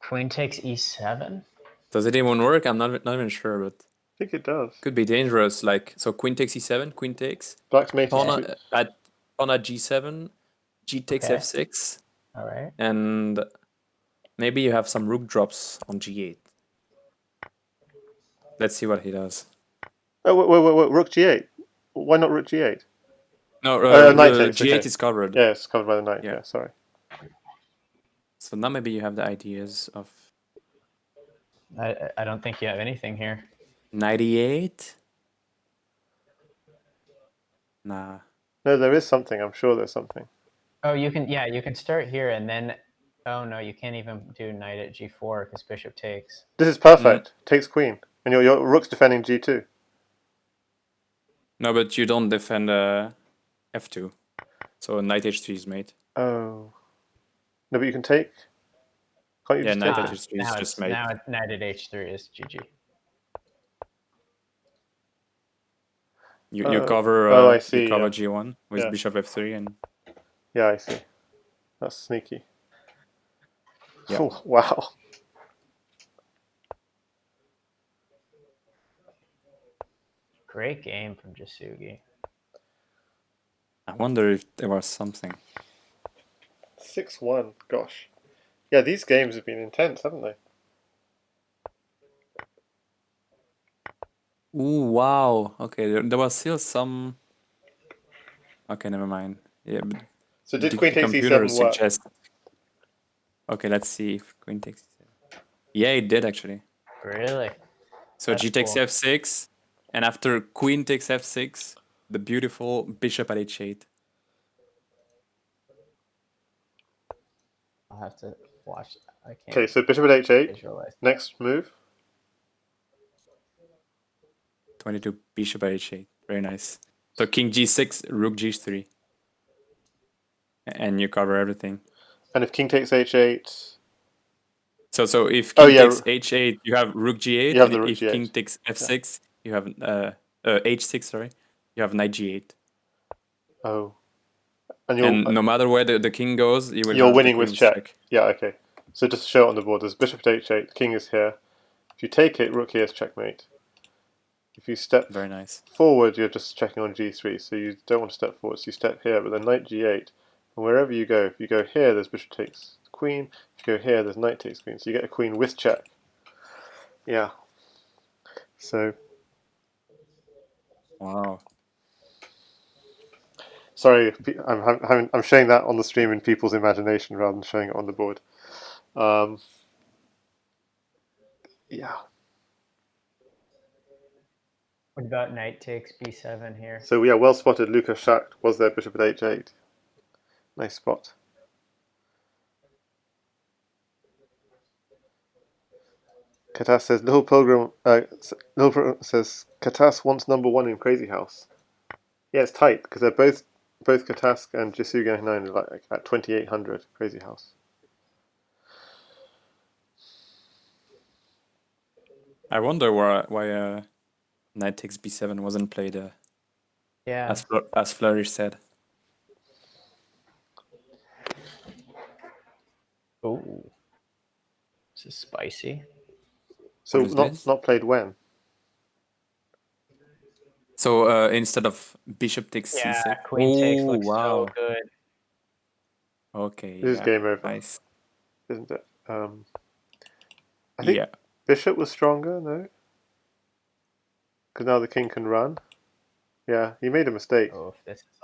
Queen takes e7? Does it even work? I'm not even sure, but I think it does. could be dangerous. Like, so queen takes e7, queen takes. Black's mate Pawn is... at g7, g takes Okay. f6, All right. and maybe you have some rook drops on g8. Let's see what he does. Oh, wait, rook g8. Why not rook g8? No, Knight takes, g8 okay. is covered. Yeah, it's covered by the knight, Yeah. yeah, sorry. So now maybe you have the ideas of I don't think you have anything here. 98. Nah. No, there is something, I'm sure there's something. Oh, you can start here and then. Oh no, you can't even do knight at g4 because bishop takes. This is perfect. Takes queen. And your rook's defending g2. No, but you don't defend f2. So knight h3 is mate. Oh. No, but you can take. Can't you Yeah, just knight take h3 it? is just mate. Now knight at h3 is GG. You cover oh, I see, you cover yeah. g1 with Yeah. bishop f3 and Yeah, I see. That's sneaky. yeah. Oh, wow. Great game from Jasugi. I wonder if there was something. 6-1. Gosh. Yeah, these games have been intense, haven't they? Ooh, wow. Okay, there was still some. Okay, never mind. Yeah, but So did the queen takes computer e7 work? suggests. Okay, let's see if queen takes e7. Yeah, it did actually. Really? So That's g takes cool. f6, and after queen takes f6, the beautiful bishop at h8. I'll have to watch. I can't Okay, so bishop at h8. visualize. Next move. 22 bishop at h8. Very nice. So king g6, rook g3. And you cover everything. And if king takes h8... So if Oh, king yeah, takes h8, you have rook g8, you have and the rook if king g8. takes f6, you have h6. Sorry, you have knight g8. Oh. And And no matter where the king goes, you will you're have the winning with queen's check. check. Yeah, okay. So just to show it on the board, there's bishop at h8, the king is here. If you take it, rook here is checkmate. If you step Very nice. forward, you're just checking on g3, so you don't want to step forward, so you step here, but then knight g8, and wherever you go, if you go here, there's bishop takes queen, if you go here, there's knight takes queen, so you get a queen with check. Yeah. So, Wow. sorry, I'm showing that on the stream in people's imagination rather than showing it on the board. Yeah. What about knight takes b7 here? So, yeah, well spotted, Lukas Schacht was there, bishop at h8. Nice spot. Katas says Little Pilgrim. Says Katas wants #1 in Crazyhouse. Yeah, it's tight because they're both Katas and Jasugi99 are like at 2800 Crazyhouse. I wonder why knight takes b7 wasn't played Yeah. as Flourish said. Oh, this is spicy. So What is this? not played when? So instead of bishop takes Yeah, c6. queen takes Oh looks wow. so good. Okay. This is Yeah. game over, Nice. isn't it? I think Yeah. Bishop was stronger, no? Because now the king can run. Yeah, he made a mistake. Oh, if this is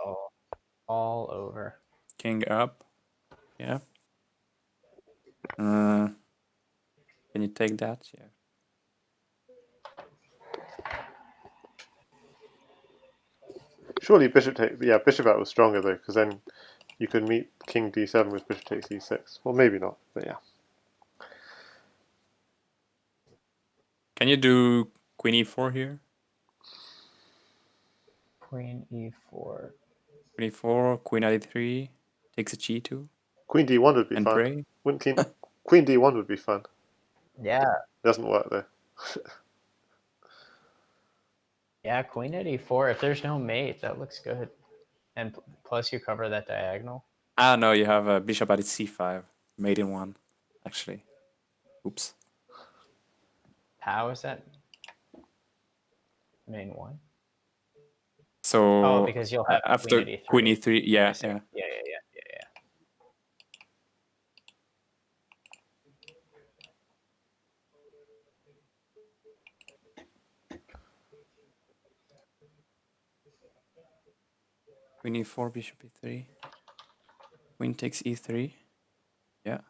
all over. King up. Yeah. Can you take that? Yeah. Surely bishop out was stronger though, because then you could meet king d7 with bishop takes e6. Well, maybe not, but yeah. Can you do queen e4 here? Queen e4. Queen e4, queen e3, takes a g2. Queen d1 would be and fun. pray. Wouldn't Queen d1 would be fun. Yeah. Doesn't work though. Yeah, queen at e4. If there's no mate, that looks good. And plus you cover that diagonal. Ah, no, you have a bishop at c5. Mate in 1, actually. Oops. How is that? Main 1? So Oh, because you'll have after queen at e3. queen e3, I yeah, see. yeah. Yeah. Queen e4, bishop e3. Queen takes e3. Yeah.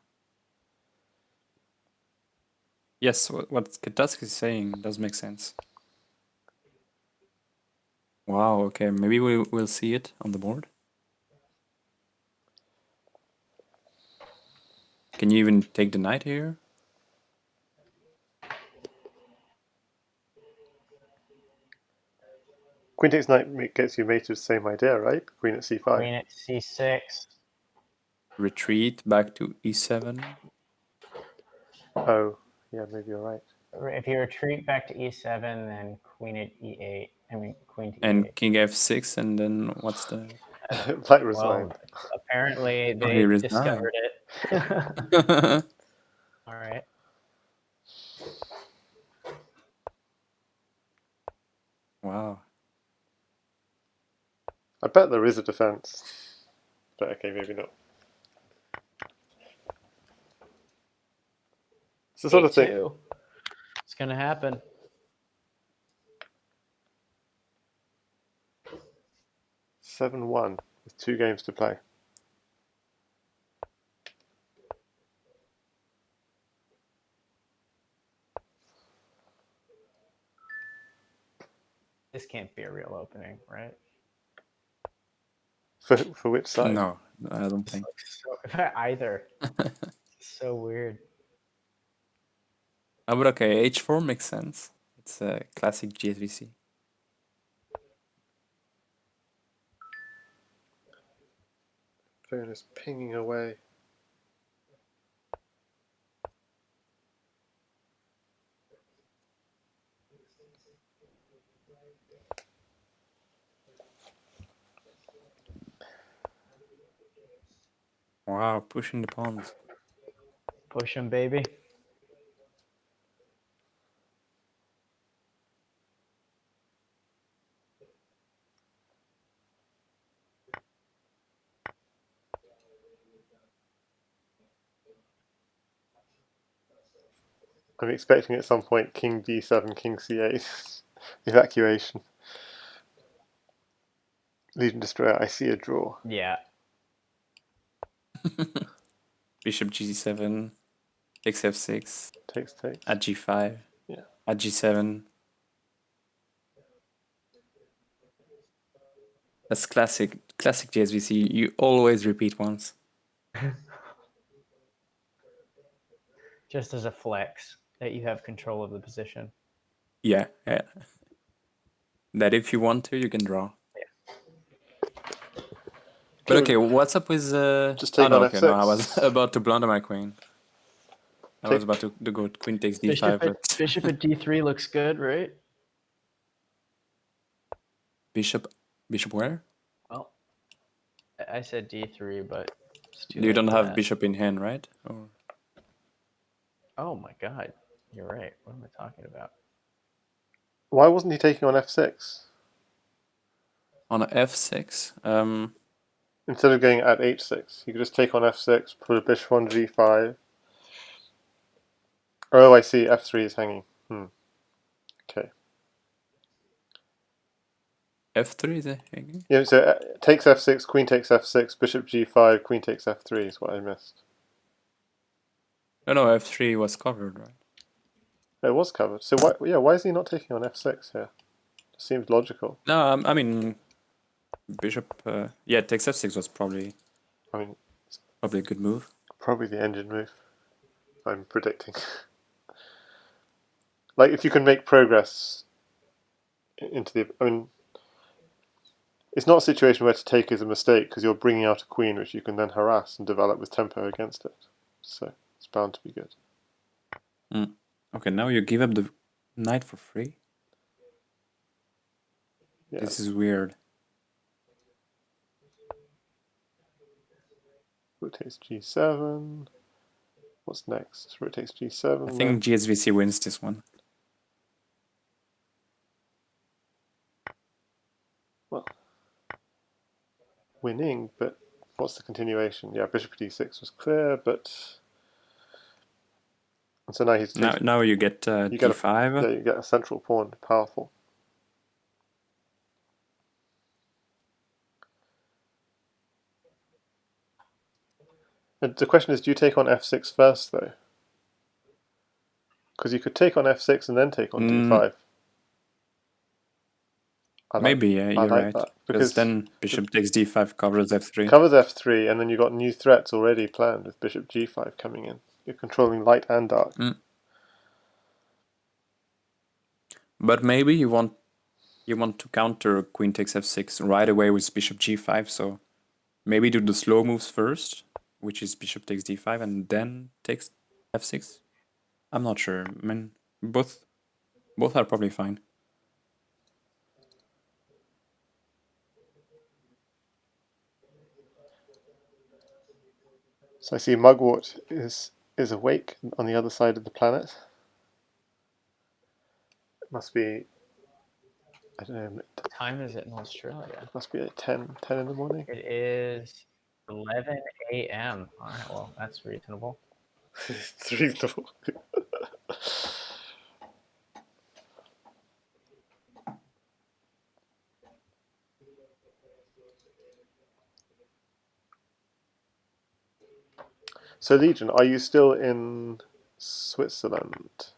Yes, what Katask is saying does make sense. Wow, okay, maybe we'll see it on the board. Can you even take the knight here? Queen takes knight gets you mated, same idea, right? Queen at c5. Queen at c6. Retreat back to e7. Oh, yeah, maybe you're right. If you retreat back to e7, then queen at e8. I mean, queen to And e8. king f6, and then what's the... Black resigned. Well, apparently Oh, he they resigned. discovered it. All right. Wow. I bet there is a defense. But okay, maybe not. It's the sort of thing. A2. It's going to happen. (7-1) with 2 games to play. This can't be a real opening, right? For which side? No, I don't think. So, either. So weird. Oh, but okay, h4 makes sense. It's a classic GSVC. Phone is pinging away. Wow, pushing the pawns. Push him, baby. I'm expecting at some point king d7, king c8 evacuation. Legion Destroyer, I see a draw. Yeah. Bishop g7, takes f6, Takes. at g5, Yeah. at g7. That's classic GSVC. You always repeat once. Just as a flex that you have control of the position. Yeah, yeah. That if you want to, you can draw. But okay, what's up with... Just take no, on okay, no, f6. I was about to blunder my queen. I was about to go queen takes d5, but... Bishop at d3 looks good, right? Bishop where? Well, I said d3, but it's too You late don't for have that. bishop in hand, right? Or... Oh my god, you're right. What am I talking about? Why wasn't he taking on f6? On a f6? Instead of going at h6, you could just take on f6, put a bishop on g5. Oh, I see, f3 is hanging. Okay. f3 is it hanging? Yeah, so takes f6, queen takes f6, bishop g5, queen takes f3 is what I missed. No, f3 was covered, right? It was covered. So why is he not taking on f6 here? It seems logical. No, I mean, bishop... yeah, takes f6 was probably I mean, a good move. probably the engine move, I'm predicting. Like, if you can make progress into the... I mean, it's not a situation where to take is a mistake because you're bringing out a queen which you can then harass and develop with tempo against it. So it's bound to be good. Okay, now you give up the knight for free? Yeah. This is weird. Rook takes g7. What's next? Rook takes g7. I think GSVC wins this one. Well, winning, but what's the continuation? Yeah, bishop d6 was clear, but and so now he's Now you get d5. You get a central pawn, powerful. And the question is, do you take on f6 first, though? Because you could take on f6 and then take on d5. Maybe, yeah, you're like right. That. Because then bishop takes d5 covers f3. Covers f3, and then you've got new threats already planned with bishop g5 coming in. You're controlling light and dark. But maybe you want to counter queen takes f6 right away with bishop g5, so maybe do the slow moves first, which is bishop takes d5 and then takes f6. I'm not sure. I mean, both are probably fine. So I see Mugwort is awake on the other side of the planet. It must be, I don't know. What time is it in Australia? It must be at 10 in the morning. It is 11 a.m. All right, well, that's reasonable. It's reasonable. So Legion, are you still in Switzerland?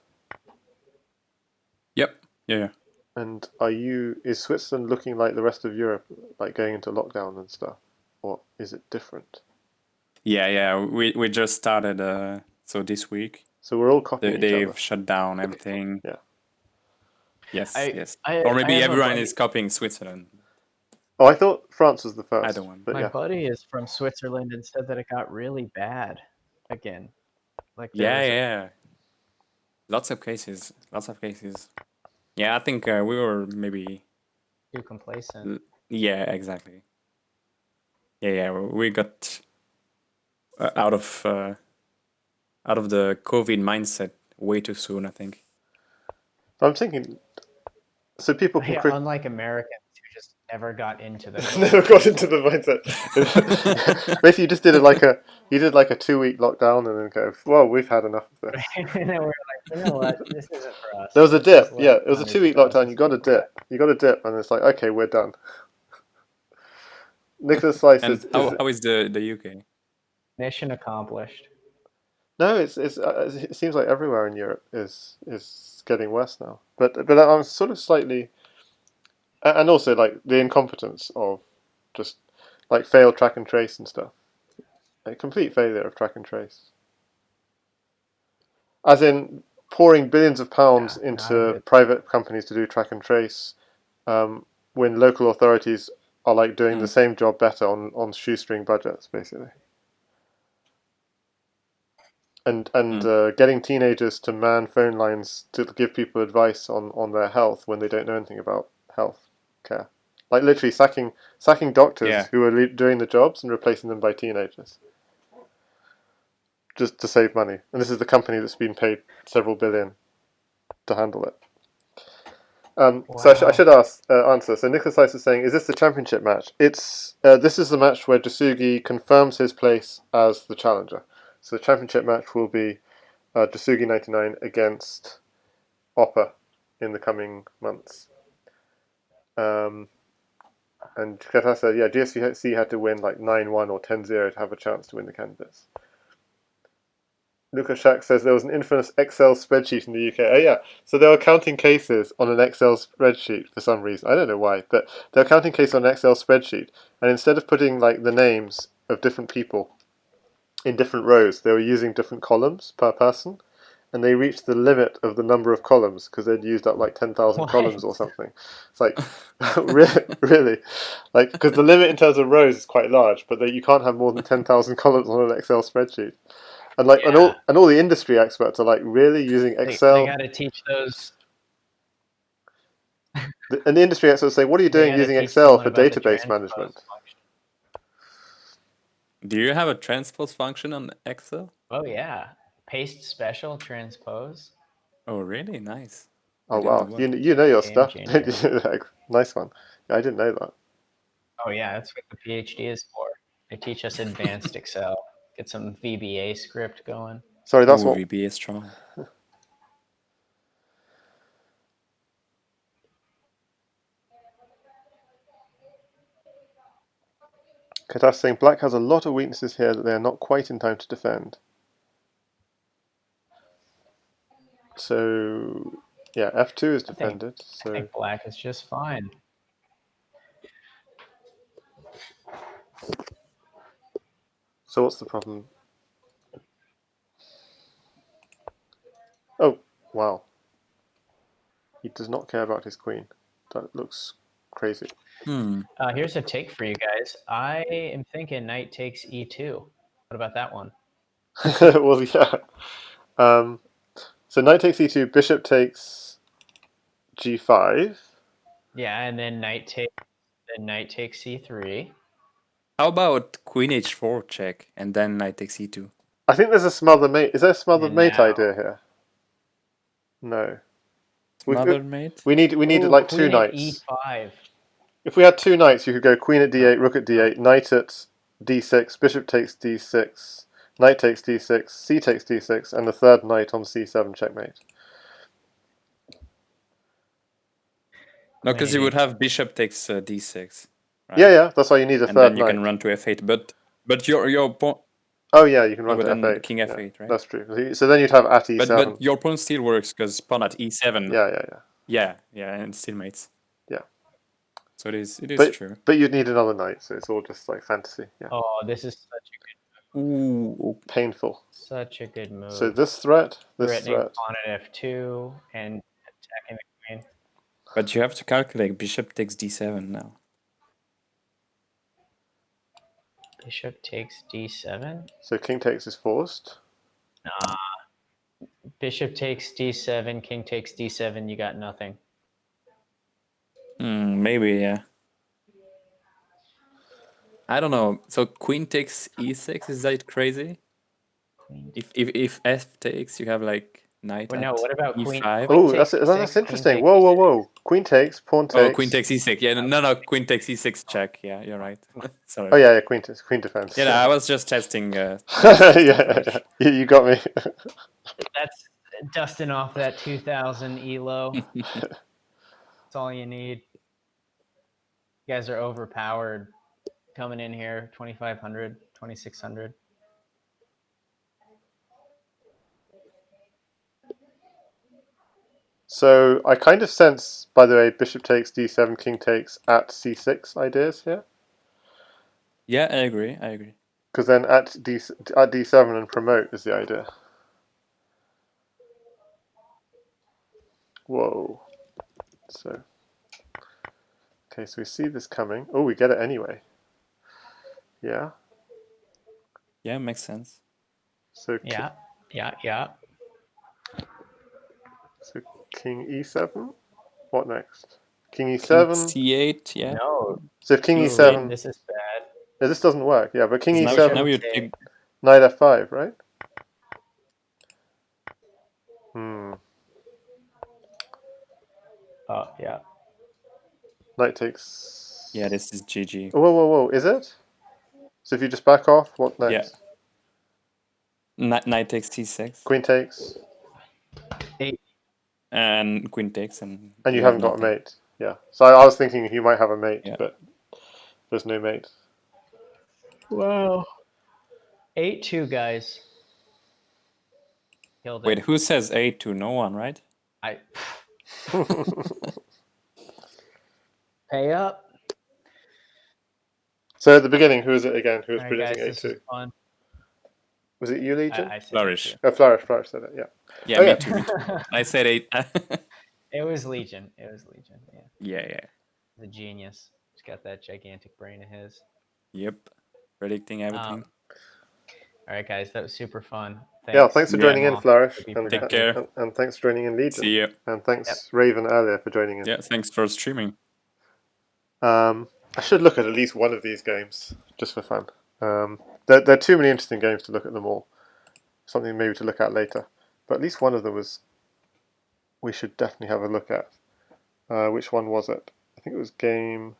Yep. Yeah. And is Switzerland looking like the rest of Europe, like going into lockdown and stuff? Or is it different? Yeah. We just started so this week. So we're all copying each other. They've shut down everything. Yeah. Yes. Or maybe everyone is copying Switzerland. Oh, I thought France was the first. Either one. But My buddy is from Switzerland and said that it got really bad again. Like yeah. Lots of cases. Yeah, I think we were maybe too complacent. Yeah, exactly. Yeah. We got out of the COVID mindset way too soon, I think. I'm thinking, so people can unlike Americans who just never got into the never got into the mindset. Basically, you just did like a 2-week lockdown and then go, well, we've had enough of this. and then we're like, you know what, this isn't for us. There was a dip. Like, Yeah, it was a 2-week lockdown. You got a dip. And it's like, okay, we're done. Nicholas Slice and how is the UK? Mission accomplished. No, it seems like everywhere in Europe is getting worse now. But I'm sort of slightly, and also like the incompetence of just like failed track and trace and stuff, like complete failure of track and trace. As in pouring billions of pounds into private companies to do track and trace, when local authorities are like doing the same job better on shoestring budgets, basically. And getting teenagers to man phone lines to give people advice on their health when they don't know anything about health care, like literally sacking doctors who are doing the jobs and replacing them by teenagers, just to save money. And this is the company that's been paid several billion to handle it. Wow. So I should answer. So Nicholas Ice is saying, is this the championship match? It's this is the match where Jasugi confirms his place as the challenger. So the championship match will be Jasugi99 against Opper in the coming months. And Kata said, yeah, GSVC had to win like 9-1 or 10-0 to have a chance to win the candidates. Lucas Shack says there was an infamous Excel spreadsheet in the UK. Oh yeah, so they were counting cases on an Excel spreadsheet for some reason. I don't know why, but they were counting cases on an Excel spreadsheet, and instead of putting like the names of different people in different rows, they were using different columns per person, and they reached the limit of the number of columns because they'd used up like 10,000 What? columns or something. It's like, really? Like, because the limit in terms of rows is quite large, but you can't have more than 10,000 columns on an Excel spreadsheet. And like, Yeah. and all the industry experts are like, really using They Excel? got to teach those. And the industry experts say, what are you They doing got to using teach Excel someone for about the database transpose management? function. Do you have a transpose function on Excel? Oh yeah, paste special transpose. Oh, really? Nice. I Oh didn't know wow, about that. you know your Game stuff, changer. don't you? Like, nice one. Yeah, I didn't know that. Oh yeah, that's what the PhD is for. They teach us advanced Excel. Get some VBA script going. Sorry, that's Oh, what. VB is strong. Katash saying black has a lot of weaknesses here that they are not quite in time to defend. So yeah, F2 is defended. I So think black is just fine. what's the problem? Oh wow, he does not care about his queen. That looks crazy. Here's a take for you guys. I am thinking knight takes e2. What about that one? Well, yeah. So knight takes e2, bishop takes g5. Yeah, and then knight takes c3. How about queen h4 check and then knight takes e2? I think there's a smother mate. Is there a smothered And mate now- idea here? No. Mother mate? We need Ooh, like 2 queen at knights. e5. If we had 2 knights, you could go queen at d8, rook at d8, knight at d6, bishop takes d6, knight takes d6, c takes d6, and the third knight on c7 checkmate. No, because you Maybe. would have bishop takes d6. Right? Yeah, that's why you need a And third then you knight. can run to f8. But your pawn. Oh yeah, you can Yeah, run but to then f8. king f8, Yeah, right? that's true. So then you'd have at e7. But your pawn still works because pawn at e7. Yeah, Yeah, and still mates. Yeah. So it is true. But you'd need another knight, so it's all just like fantasy. Yeah. Oh, this is Ooh. Painful. such a good move. So this threat, this Threatening threat. pawn at f2 and attacking the queen. But you have to calculate bishop takes d7 now. Bishop takes d7. So king takes is forced. Nah. Bishop takes d7, king takes d7, you got nothing. Maybe, yeah. I don't know. So queen takes e6, is that crazy? If f takes, you have like knight Well, at no, what about queen? e5. Oh, takes that's e6, interesting. king Whoa, takes whoa, e6. whoa. Queen takes, pawn takes. Oh, queen takes e6. Yeah, no, queen takes e6 check. Yeah, you're right. Sorry. Oh yeah, queen defense. Yeah, no, I was just testing. Yeah, you got me. That's dusting off that 2000 elo. That's all you need. You guys are overpowered. Coming in here, 2500, 2600. So I kind of sense, by the way, bishop takes d7, king takes at c6 ideas here. Yeah, I agree. Because then at d7 and promote is the idea. Whoa. So, okay, so we see this coming. Oh, we get it anyway. Yeah. Yeah, makes sense. So Yeah. So king e7. What next? King King e7. c8, yeah. No. So if king Ooh, e7, this is bad. yeah, this doesn't work. Yeah, but king Now e7, you take. knight f5, right? Oh, yeah. Knight takes. Yeah, this is GG. Oh, whoa! Is it? So if you just back off, what next? Yeah. Knight takes c6. Queen takes. And queen takes, and You have haven't got a nothing. mate. Yeah. So I was thinking you might have a mate, Yeah. but there's no mate. Wow. 8-2, guys. Killed it. Wait, who says a2? No one, right? I pay up. So at the beginning, who is it again? Who was All right, guys, predicting this was a2? fun. Was it you, Legion? I said Flourish. Oh, Flourish said it, yeah. Yeah, Oh, me yeah. too. Me too. I said 8. It was Legion. It was Legion. Yeah, Yeah. the genius. He's got that gigantic brain of his. Yep. Predicting everything. All right, guys, that was super fun. Yeah, thanks for Yeah. joining in, Flourish. Be And, Take care. and thanks for joining in, Legion. See you. And thanks, Raven, earlier for joining in. Yeah, thanks for streaming. I should look at least one of these games, just for fun. There are too many interesting games to look at them all. Something maybe to look at later. But at least one of them we should definitely have a look at. Which one was it? I think it was game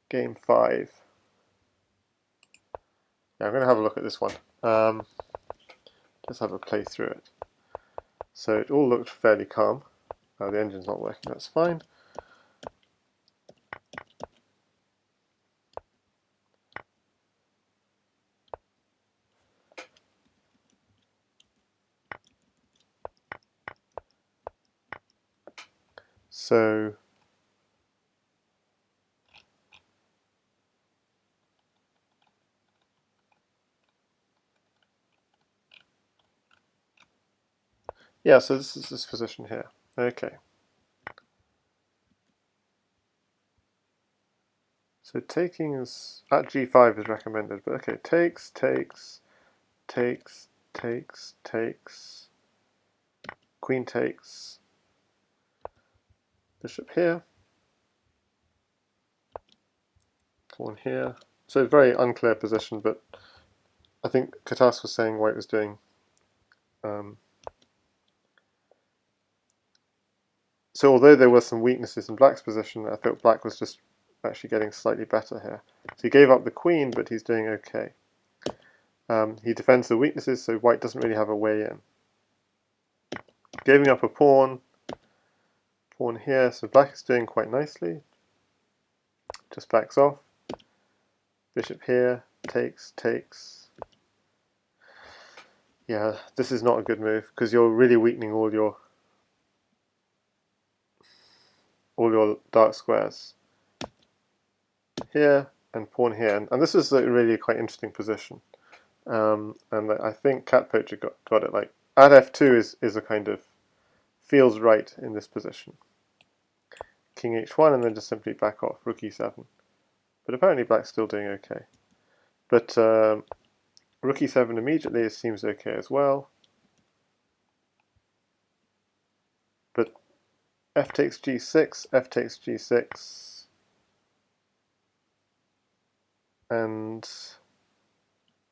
5. Yeah, I'm going to have a look at this one. Just have a play through it. So it all looked fairly calm. The engine's not working, that's fine. So yeah, so this is this position here. Okay. So taking is at g5 is recommended, but okay, takes, queen takes, bishop here, pawn here. So very unclear position, but I think Katas was saying White was doing. So although there were some weaknesses in Black's position, I thought Black was just actually getting slightly better here. So he gave up the queen, but he's doing okay. He defends the weaknesses, so White doesn't really have a way in. Giving up a pawn here, so Black is doing quite nicely. Just backs off. Bishop here, takes. Yeah, this is not a good move because you're really weakening all your dark squares here and pawn here, and this is a really quite interesting position. And I think Cat Poacher got it. Like at f2 is a kind of feels right in this position. King h1 and then just simply back off, rook e7. But apparently Black's still doing okay. But rook e7 immediately seems okay as well. But f takes g6, f takes g6, and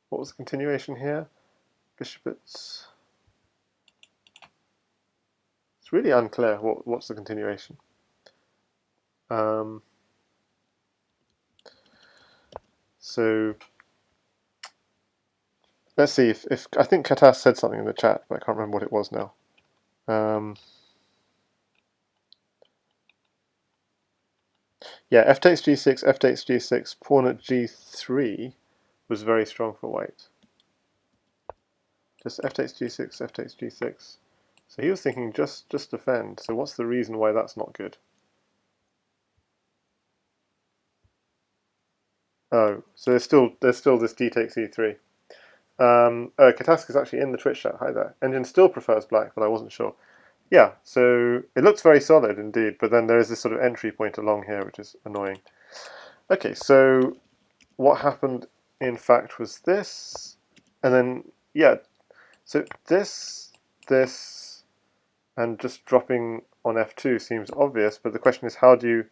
what was the continuation here? Bishop it's really unclear what's the continuation. So let's see if I think Katas said something in the chat, but I can't remember what it was now. Yeah, f takes g6, pawn at g3 was very strong for White. Just f takes g6, f takes g6. So he was thinking just defend. So what's the reason why that's not good? Oh, so there's still this d takes e3. Katask is actually in the Twitch chat. Hi there. Engine still prefers Black, but I wasn't sure. Yeah, so it looks very solid indeed, but then there is this sort of entry point along here, which is annoying. Okay, so what happened in fact was this, and then yeah, so this, and just dropping on f2 seems obvious, but the question is how do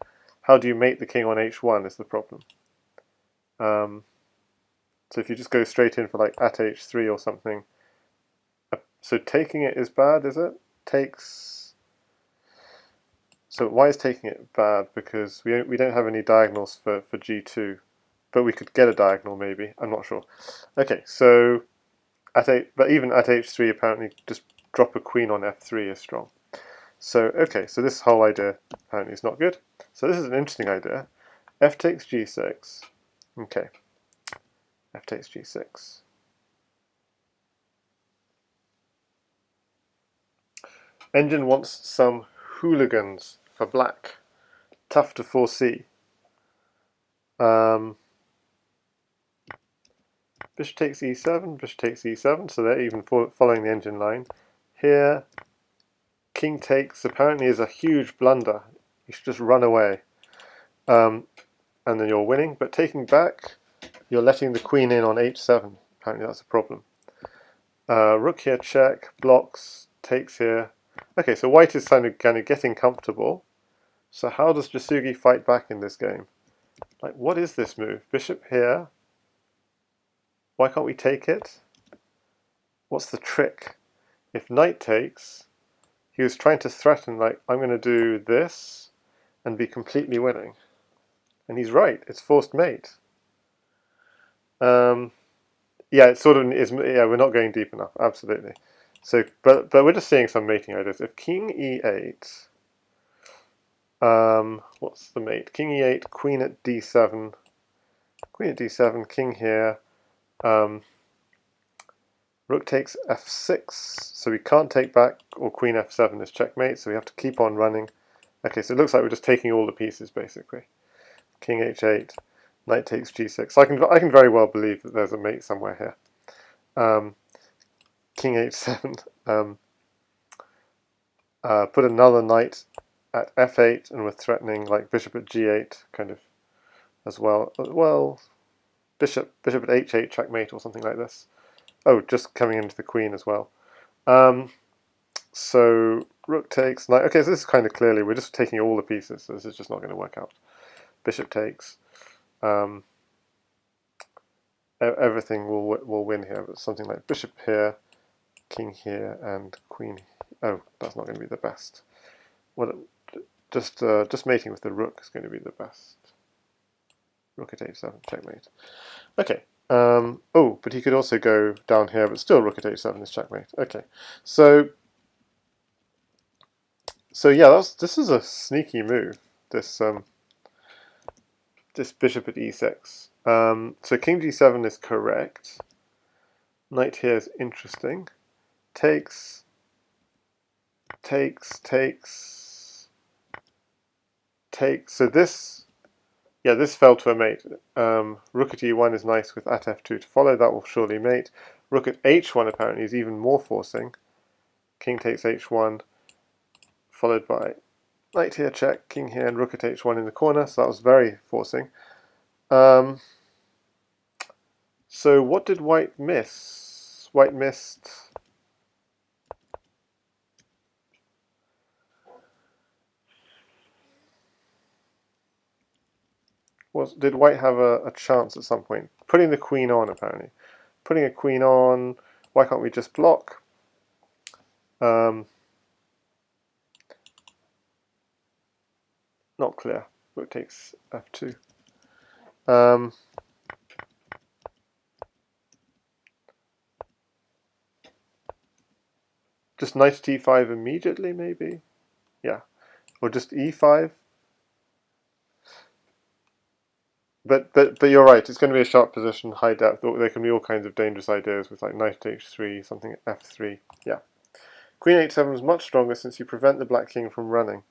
you mate the king on h1 is the problem. So if you just go straight in for like at h3 or something, so taking it is bad, is it? Takes. So why is taking it bad? Because we don't have any diagonals for g2, but we could get a diagonal maybe. I'm not sure. Okay, so but even at h3 apparently just drop a queen on f3 is strong. So okay, so this whole idea apparently is not good. So this is an interesting idea. F takes g6. Okay. F takes g6. Engine wants some hooligans for Black. Tough to foresee. Bishop takes e7, bishop takes e7, so they're even following the engine line. Here, king takes apparently is a huge blunder. You should just run away. And then you're winning, but taking back, you're letting the queen in on h7. Apparently that's a problem. Rook here, check, blocks, takes here. Okay, so white is kind of getting comfortable. So how does Jasugi fight back in this game? Like, what is this move? Bishop here. Why can't we take it? What's the trick? If knight takes, he was trying to threaten, like, I'm going to do this and be completely winning. And he's right, it's forced mate. Yeah, it sort of is. Yeah, we're not going deep enough. Absolutely. So, but we're just seeing some mating ideas. If king e8, what's the mate? King e8, queen at d7, queen at d7, king here. Rook takes f6, so we can't take back, or queen f7 is checkmate. So we have to keep on running. Okay, so it looks like we're just taking all the pieces basically. King h8. Knight takes g6. So I can very well believe that there's a mate somewhere here. King h7. Put another knight at f8, and we're threatening like bishop at g8 kind of as well. Well, bishop at h8 checkmate or something like this. Oh, just coming into the queen as well. So rook takes knight. Okay, so this is kind of clearly we're just taking all the pieces. So this is just not going to work out. Bishop takes. Everything will win here, but something like bishop here, king here, and queen. Oh, that's not going to be the best. What? Just mating with the rook is going to be the best. Rook at h7, checkmate. Okay. Oh, but he could also go down here, but still rook at h7 is checkmate. Okay. So yeah, this is a sneaky move. This this bishop at e6. So king g7 is correct. Knight here is interesting. Takes. So this, yeah, this fell to a mate. Rook at e1 is nice with at f2 to follow. That will surely mate. Rook at h1 apparently is even more forcing. King takes h1, followed by knight here, check, king here, and rook at h1 in the corner. So that was very forcing. So what did white miss? White missed. Did white have a chance at some point? Putting the queen on, apparently. Putting a queen on, why can't we just block? Not clear. Rook takes f2. Just knight t5 immediately, maybe? Yeah. Or just e5. But you're right, it's going to be a sharp position, high depth. There can be all kinds of dangerous ideas with like knight h3, something at f3. Yeah. Queen h7 is much stronger since you prevent the black king from running.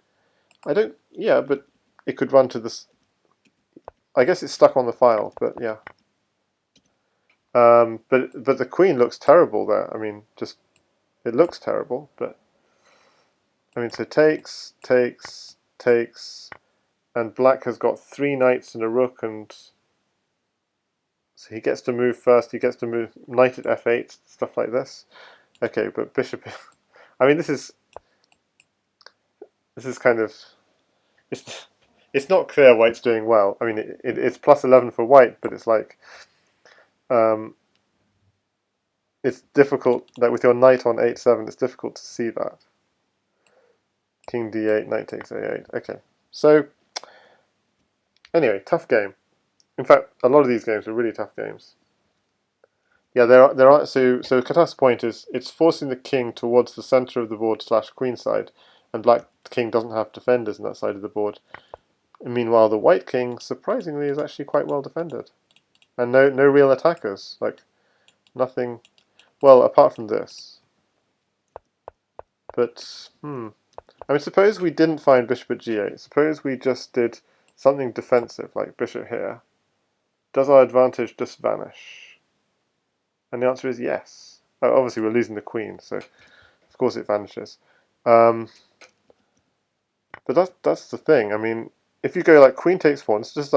Yeah, but it could run to this. I guess it's stuck on the file, but yeah. But the queen looks terrible there. I mean, just it looks terrible, but I mean, so takes, and black has got 3 knights and a rook, and so he gets to move first. He gets to move knight at f8, stuff like this. Okay, but bishop. I mean, this is kind of it's not clear white's doing well. I mean, it's plus 11 for white, but it's like it's difficult. Like with your knight on h7, it's difficult to see that. King d8, knight takes a8. Okay, so anyway, tough game. In fact, a lot of these games are really tough games. Yeah, there are. So Kata's point is it's forcing the king towards the center of the board / queen side, and black king doesn't have defenders on that side of the board. And meanwhile, the white king surprisingly is actually quite well defended, and no real attackers. Like nothing. Well, apart from this. But I mean, suppose we didn't find bishop at g8. Suppose we just did something defensive like bishop here. Does our advantage just vanish? And the answer is yes. Obviously, we're losing the queen, so of course it vanishes. But that's the thing. I mean, if you go like queen takes pawn, it's just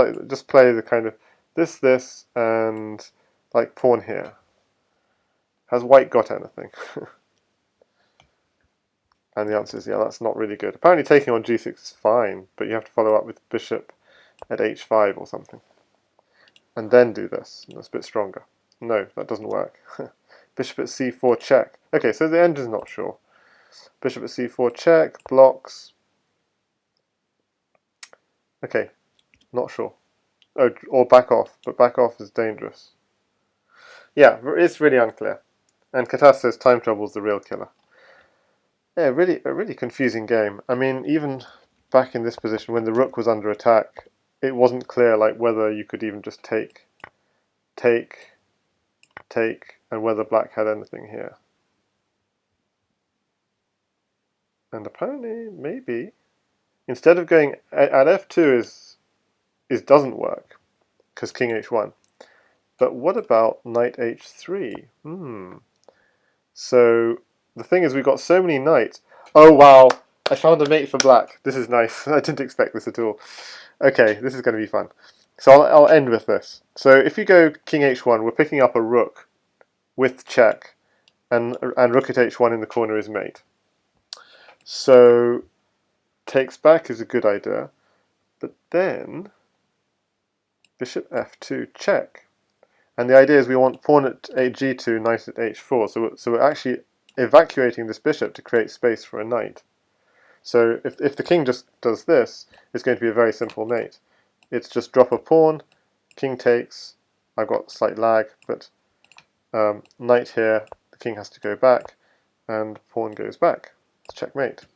play the kind of this, and like pawn here. Has white got anything? And the answer is yeah, that's not really good. Apparently taking on g6 is fine, but you have to follow up with bishop at h5 or something. And then do this, and that's a bit stronger. No, that doesn't work. Bishop at c4 check. Okay, so the end is not sure. Bishop at c4 check, blocks. Okay, not sure. Oh, or back off, but back off is dangerous. Yeah, it's really unclear. And Katas says time trouble is the real killer. Yeah, a really confusing game. I mean, even back in this position, when the rook was under attack, it wasn't clear like whether you could even just take, and whether black had anything here. And apparently, maybe, instead of going at f2 is doesn't work because king h1. But what about knight h3? So the thing is, we've got so many knights. Oh wow! I found a mate for black. This is nice. I didn't expect this at all. Okay, this is going to be fun. So I'll end with this. So if you go king h1, we're picking up a rook with check, and rook at h1 in the corner is mate. So takes back is a good idea, but then bishop f2 check. And the idea is we want pawn at g2, knight at h4. So we're actually evacuating this bishop to create space for a knight. So if the king just does this, it's going to be a very simple mate. It's just drop a pawn, king takes. I've got slight lag, but knight here, the king has to go back, and pawn goes back. It's checkmate.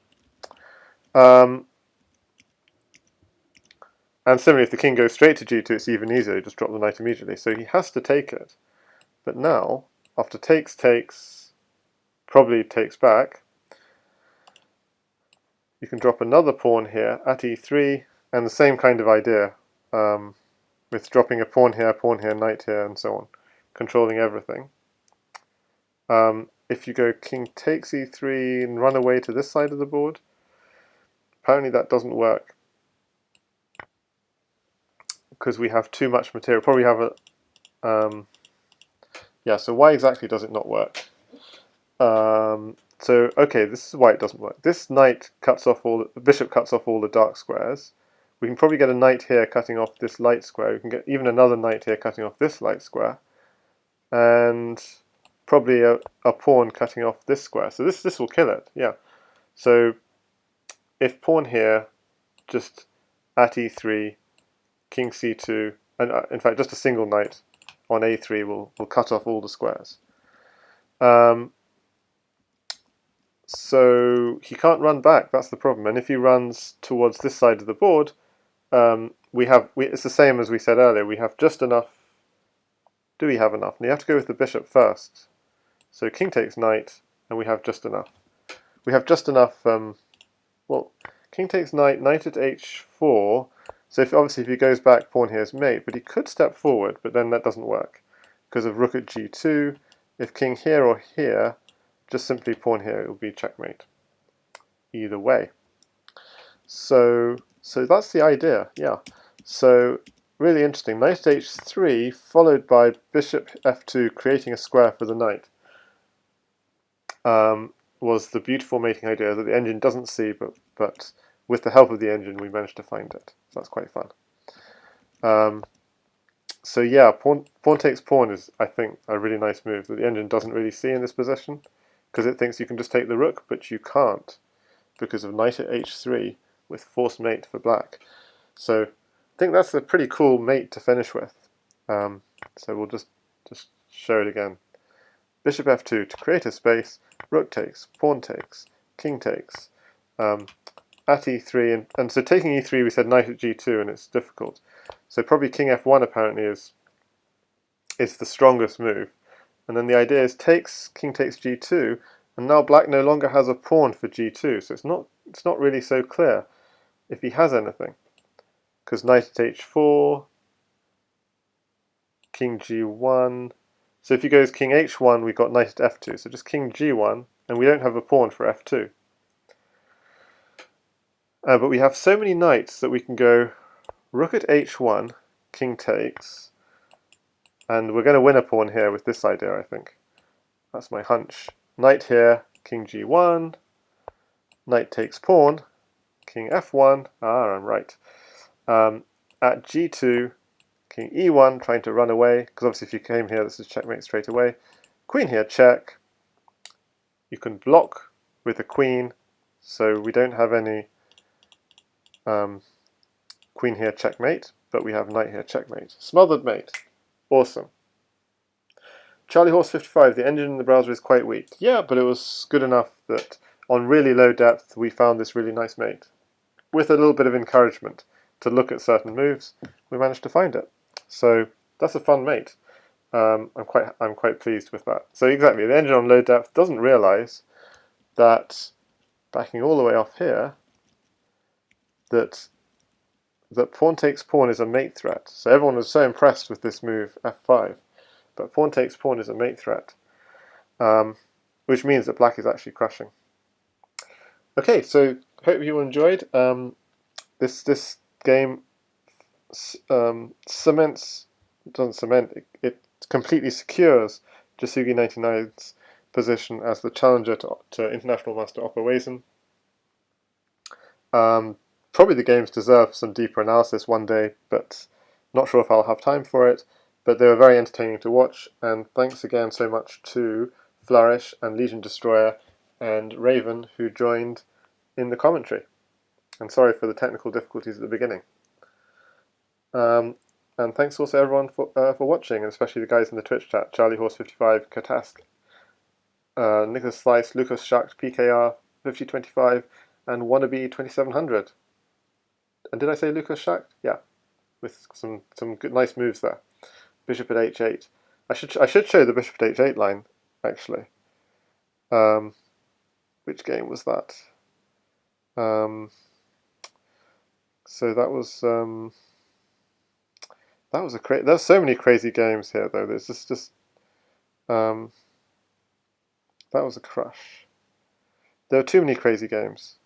And similarly, if the king goes straight to g2, it's even easier. You just drop the knight immediately. So he has to take it. But now, after takes, probably takes back, you can drop another pawn here at e3, and the same kind of idea, with dropping a pawn here, knight here, and so on, controlling everything. If you go king takes e3 and run away to this side of the board, apparently that doesn't work because we have too much material. Probably have a yeah. So why exactly does it not work? So okay, this is why it doesn't work. This knight cuts off the bishop cuts off all the dark squares. We can probably get a knight here cutting off this light square. We can get even another knight here cutting off this light square, and probably a pawn cutting off this square. So this will kill it. Yeah. So if pawn here, just at e3, king c2, and in fact just a single knight on a3 will cut off all the squares. So he can't run back, that's the problem. And if he runs towards this side of the board, it's the same as we said earlier, we have just enough. Do we have enough? And you have to go with the bishop first. So king takes knight, and we have just enough. We have just enough, well, king takes knight, knight at h4, so obviously if he goes back, pawn here is mate, but he could step forward, but then that doesn't work. Because of rook at g2, if king here or here, just simply pawn here, it will be checkmate. Either way. So that's the idea, yeah. So really interesting. Knight at h3 followed by bishop f2 creating a square for the knight was the beautiful mating idea that the engine doesn't see, but with the help of the engine we managed to find it. So that's quite fun. So yeah, pawn takes pawn is, I think, a really nice move that the engine doesn't really see in this position, because it thinks you can just take the rook, but you can't, because of knight at h3 with forced mate for black. So I think that's a pretty cool mate to finish with. So we'll just show it again. Bishop f2 to create a space, rook takes, pawn takes, king takes, at e3, and so taking e3 we said knight at g2 and it's difficult. So probably king f1 apparently is the strongest move. And then the idea is king takes g2, and now black no longer has a pawn for g2, so it's not really so clear if he has anything. Because knight at h4, king g1, So if he goes king h1, we've got knight at f2. So just king g1, and we don't have a pawn for f2. But we have so many knights that we can go rook at h1, king takes, and we're going to win a pawn here with this idea, I think. That's my hunch. Knight here, king g1, knight takes pawn, king f1, I'm right. At g2, king e1, trying to run away, because obviously if you came here, this is checkmate straight away. Queen here, check. You can block with the queen, so we don't have any queen here, checkmate, but we have knight here, checkmate. Smothered mate. Awesome. Charlie Horse 55, the engine in the browser is quite weak. Yeah, but it was good enough that on really low depth we found this really nice mate. With a little bit of encouragement to look at certain moves, we managed to find it. So that's a fun mate. I'm quite pleased with that. So exactly, the engine on low depth doesn't realise that backing all the way off here, that pawn takes pawn is a mate threat. So everyone was so impressed with this move f5. But pawn takes pawn is a mate threat, which means that black is actually crushing. Okay, so hope you enjoyed. This game it completely secures Jasugi99's position as the challenger to International Master opperwezen. Probably the games deserve some deeper analysis one day, but not sure if I'll have time for it. But they were very entertaining to watch, and thanks again so much to Flourish and Legion Destroyer and Raven who joined in the commentary. And sorry for the technical difficulties at the beginning. And thanks also everyone for watching, and especially the guys in the Twitch chat: Charlie Horse 55, Katask, Nicholas Slice, Lucas Schacht, PKR 5025, and Wannabe 2700. And did I say Lucas Schacht? Yeah, with some good, nice moves there. Bishop at h8. I should show the bishop at h8 line actually. Which game was that? So that was there's so many crazy games here though. There's just that was a crush. There were too many crazy games.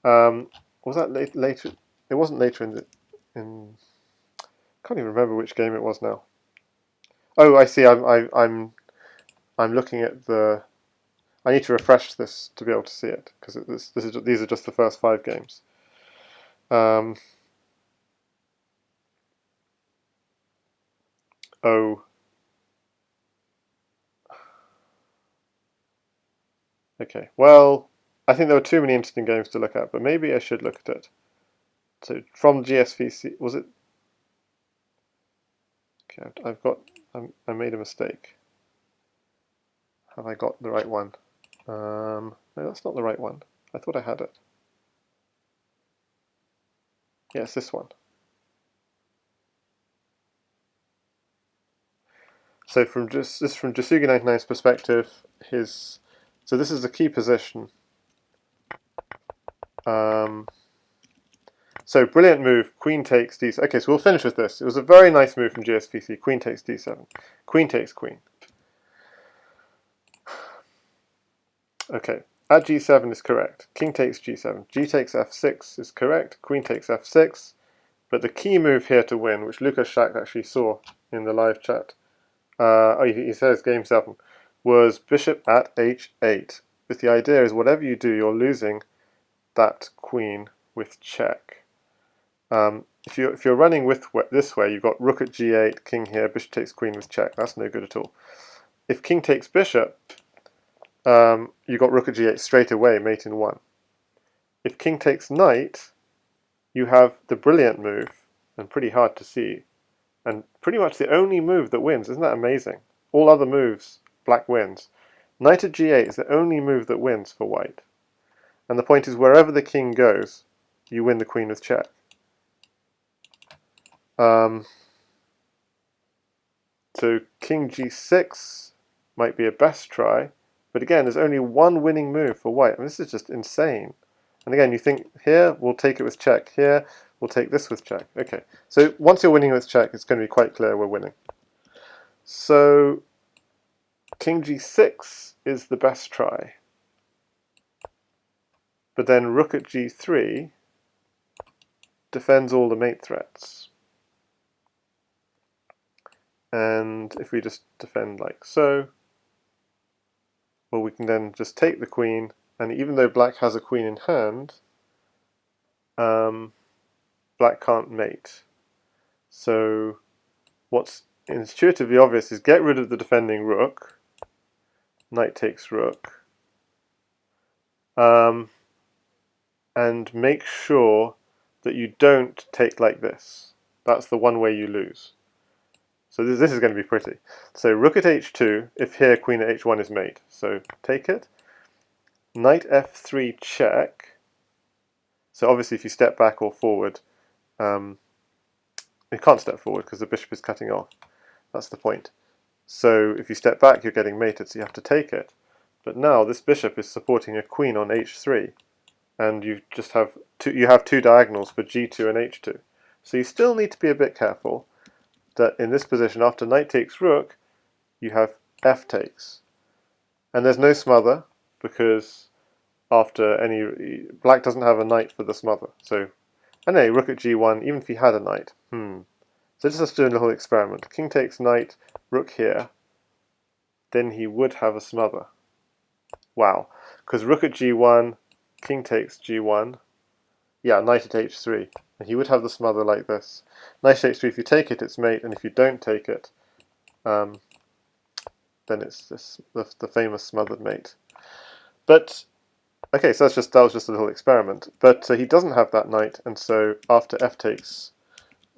Was that later? It wasn't later in. I can't even remember which game it was now. Oh, I see. I'm looking at the. I need to refresh this to be able to see it because these are just the first 5 games. Oh. Okay. Well, I think there were too many interesting games to look at, but maybe I should look at it. So from GSVC, was it? Okay, I made a mistake. Have I got the right one? No, that's not the right one. I thought I had it. Yes, this one. So from Jasugi99's perspective, so this is the key position. So brilliant move, queen takes d7. Okay, so we'll finish with this. It was a very nice move from GSVC. Queen takes d7. Queen takes queen. Okay, at g7 is correct. King takes g7. G takes f6 is correct. Queen takes f6. But the key move here to win, which Lucas Schacht actually saw in the live chat, he says game 7, was bishop at h8. With the idea is whatever you do, you're losing that queen with check. If you're running with this way, you've got rook at g8, king here, bishop takes queen with check. That's no good at all. If king takes bishop, you got rook at g8 straight away, mate in 1. If king takes knight, you have the brilliant move, and pretty hard to see, and pretty much the only move that wins. Isn't that amazing? All other moves, black wins. Knight at g8 is the only move that wins for white. And the point is, wherever the king goes, you win the queen with check. So king g6 might be a best try, but again, there's only one winning move for white. I mean, this is just insane. And again, you think here, we'll take it with check. Here, we'll take this with check. Okay, so once you're winning with check, it's going to be quite clear we're winning. So king g6 is the best try. But then rook at g3 defends all the mate threats. And if we just defend like so, well, we can then just take the queen, and even though black has a queen in hand, black can't mate. So what's intuitively obvious is get rid of the defending rook, knight takes rook, and make sure that you don't take like this. That's the one way you lose. So this is going to be pretty. So rook at h2, if here queen at h1 is mate. So take it. Knight f3 check. So obviously if you step back or forward, you can't step forward because the bishop is cutting off. That's the point. So if you step back, you're getting mated, so you have to take it. But now this bishop is supporting a queen on h3, and you just have two diagonals for g2 and h2. So you still need to be a bit careful that in this position, after knight takes rook, you have f takes. And there's no smother, because after any black doesn't have a knight for the smother. So anyway, rook at g1, even if he had a knight. So just let's do a little experiment. King takes knight, rook here, then he would have a smother. Wow, because rook at g1, king takes g1, yeah, knight at h3, and he would have the smother like this. Knight at h3, if you take it, it's mate, and if you don't take it, then it's the famous smothered mate. But okay, so that was just a little experiment. But he doesn't have that knight, and so after f takes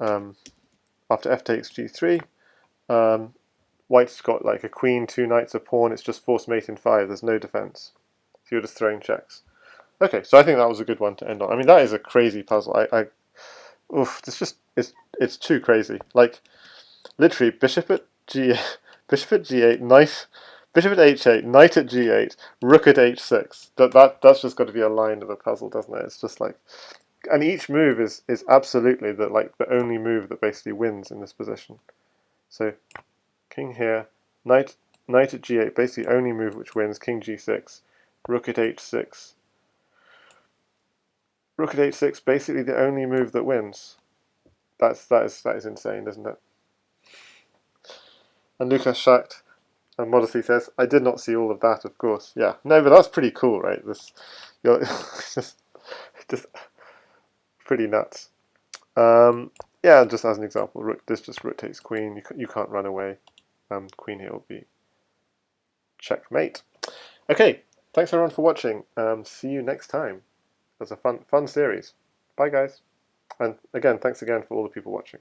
g3, white's got like a queen, two knights, a pawn. It's just force mate in 5. There's no defense. So you're just throwing checks. Okay, so I think that was a good one to end on. I mean, that is a crazy puzzle. It's too crazy. Like literally, bishop at g8, knight, bishop at h8, knight at g8, rook at h6. That's just got to be a line of a puzzle, doesn't it? It's just like, and each move is absolutely the only move that basically wins in this position. So king here, knight at g8, basically only move which wins. King g6, rook at h6. Rook at h6, basically the only move that wins. That is insane, isn't it? And Lucas Schacht and modestly says, "I did not see all of that, of course." Yeah, no, but that's pretty cool, right? Just pretty nuts. Yeah, just as an example, this just rook takes queen. You can't run away. Queen here will be checkmate. Okay, thanks everyone for watching. See you next time. That's a fun series. Bye guys. And again, thanks again for all the people watching.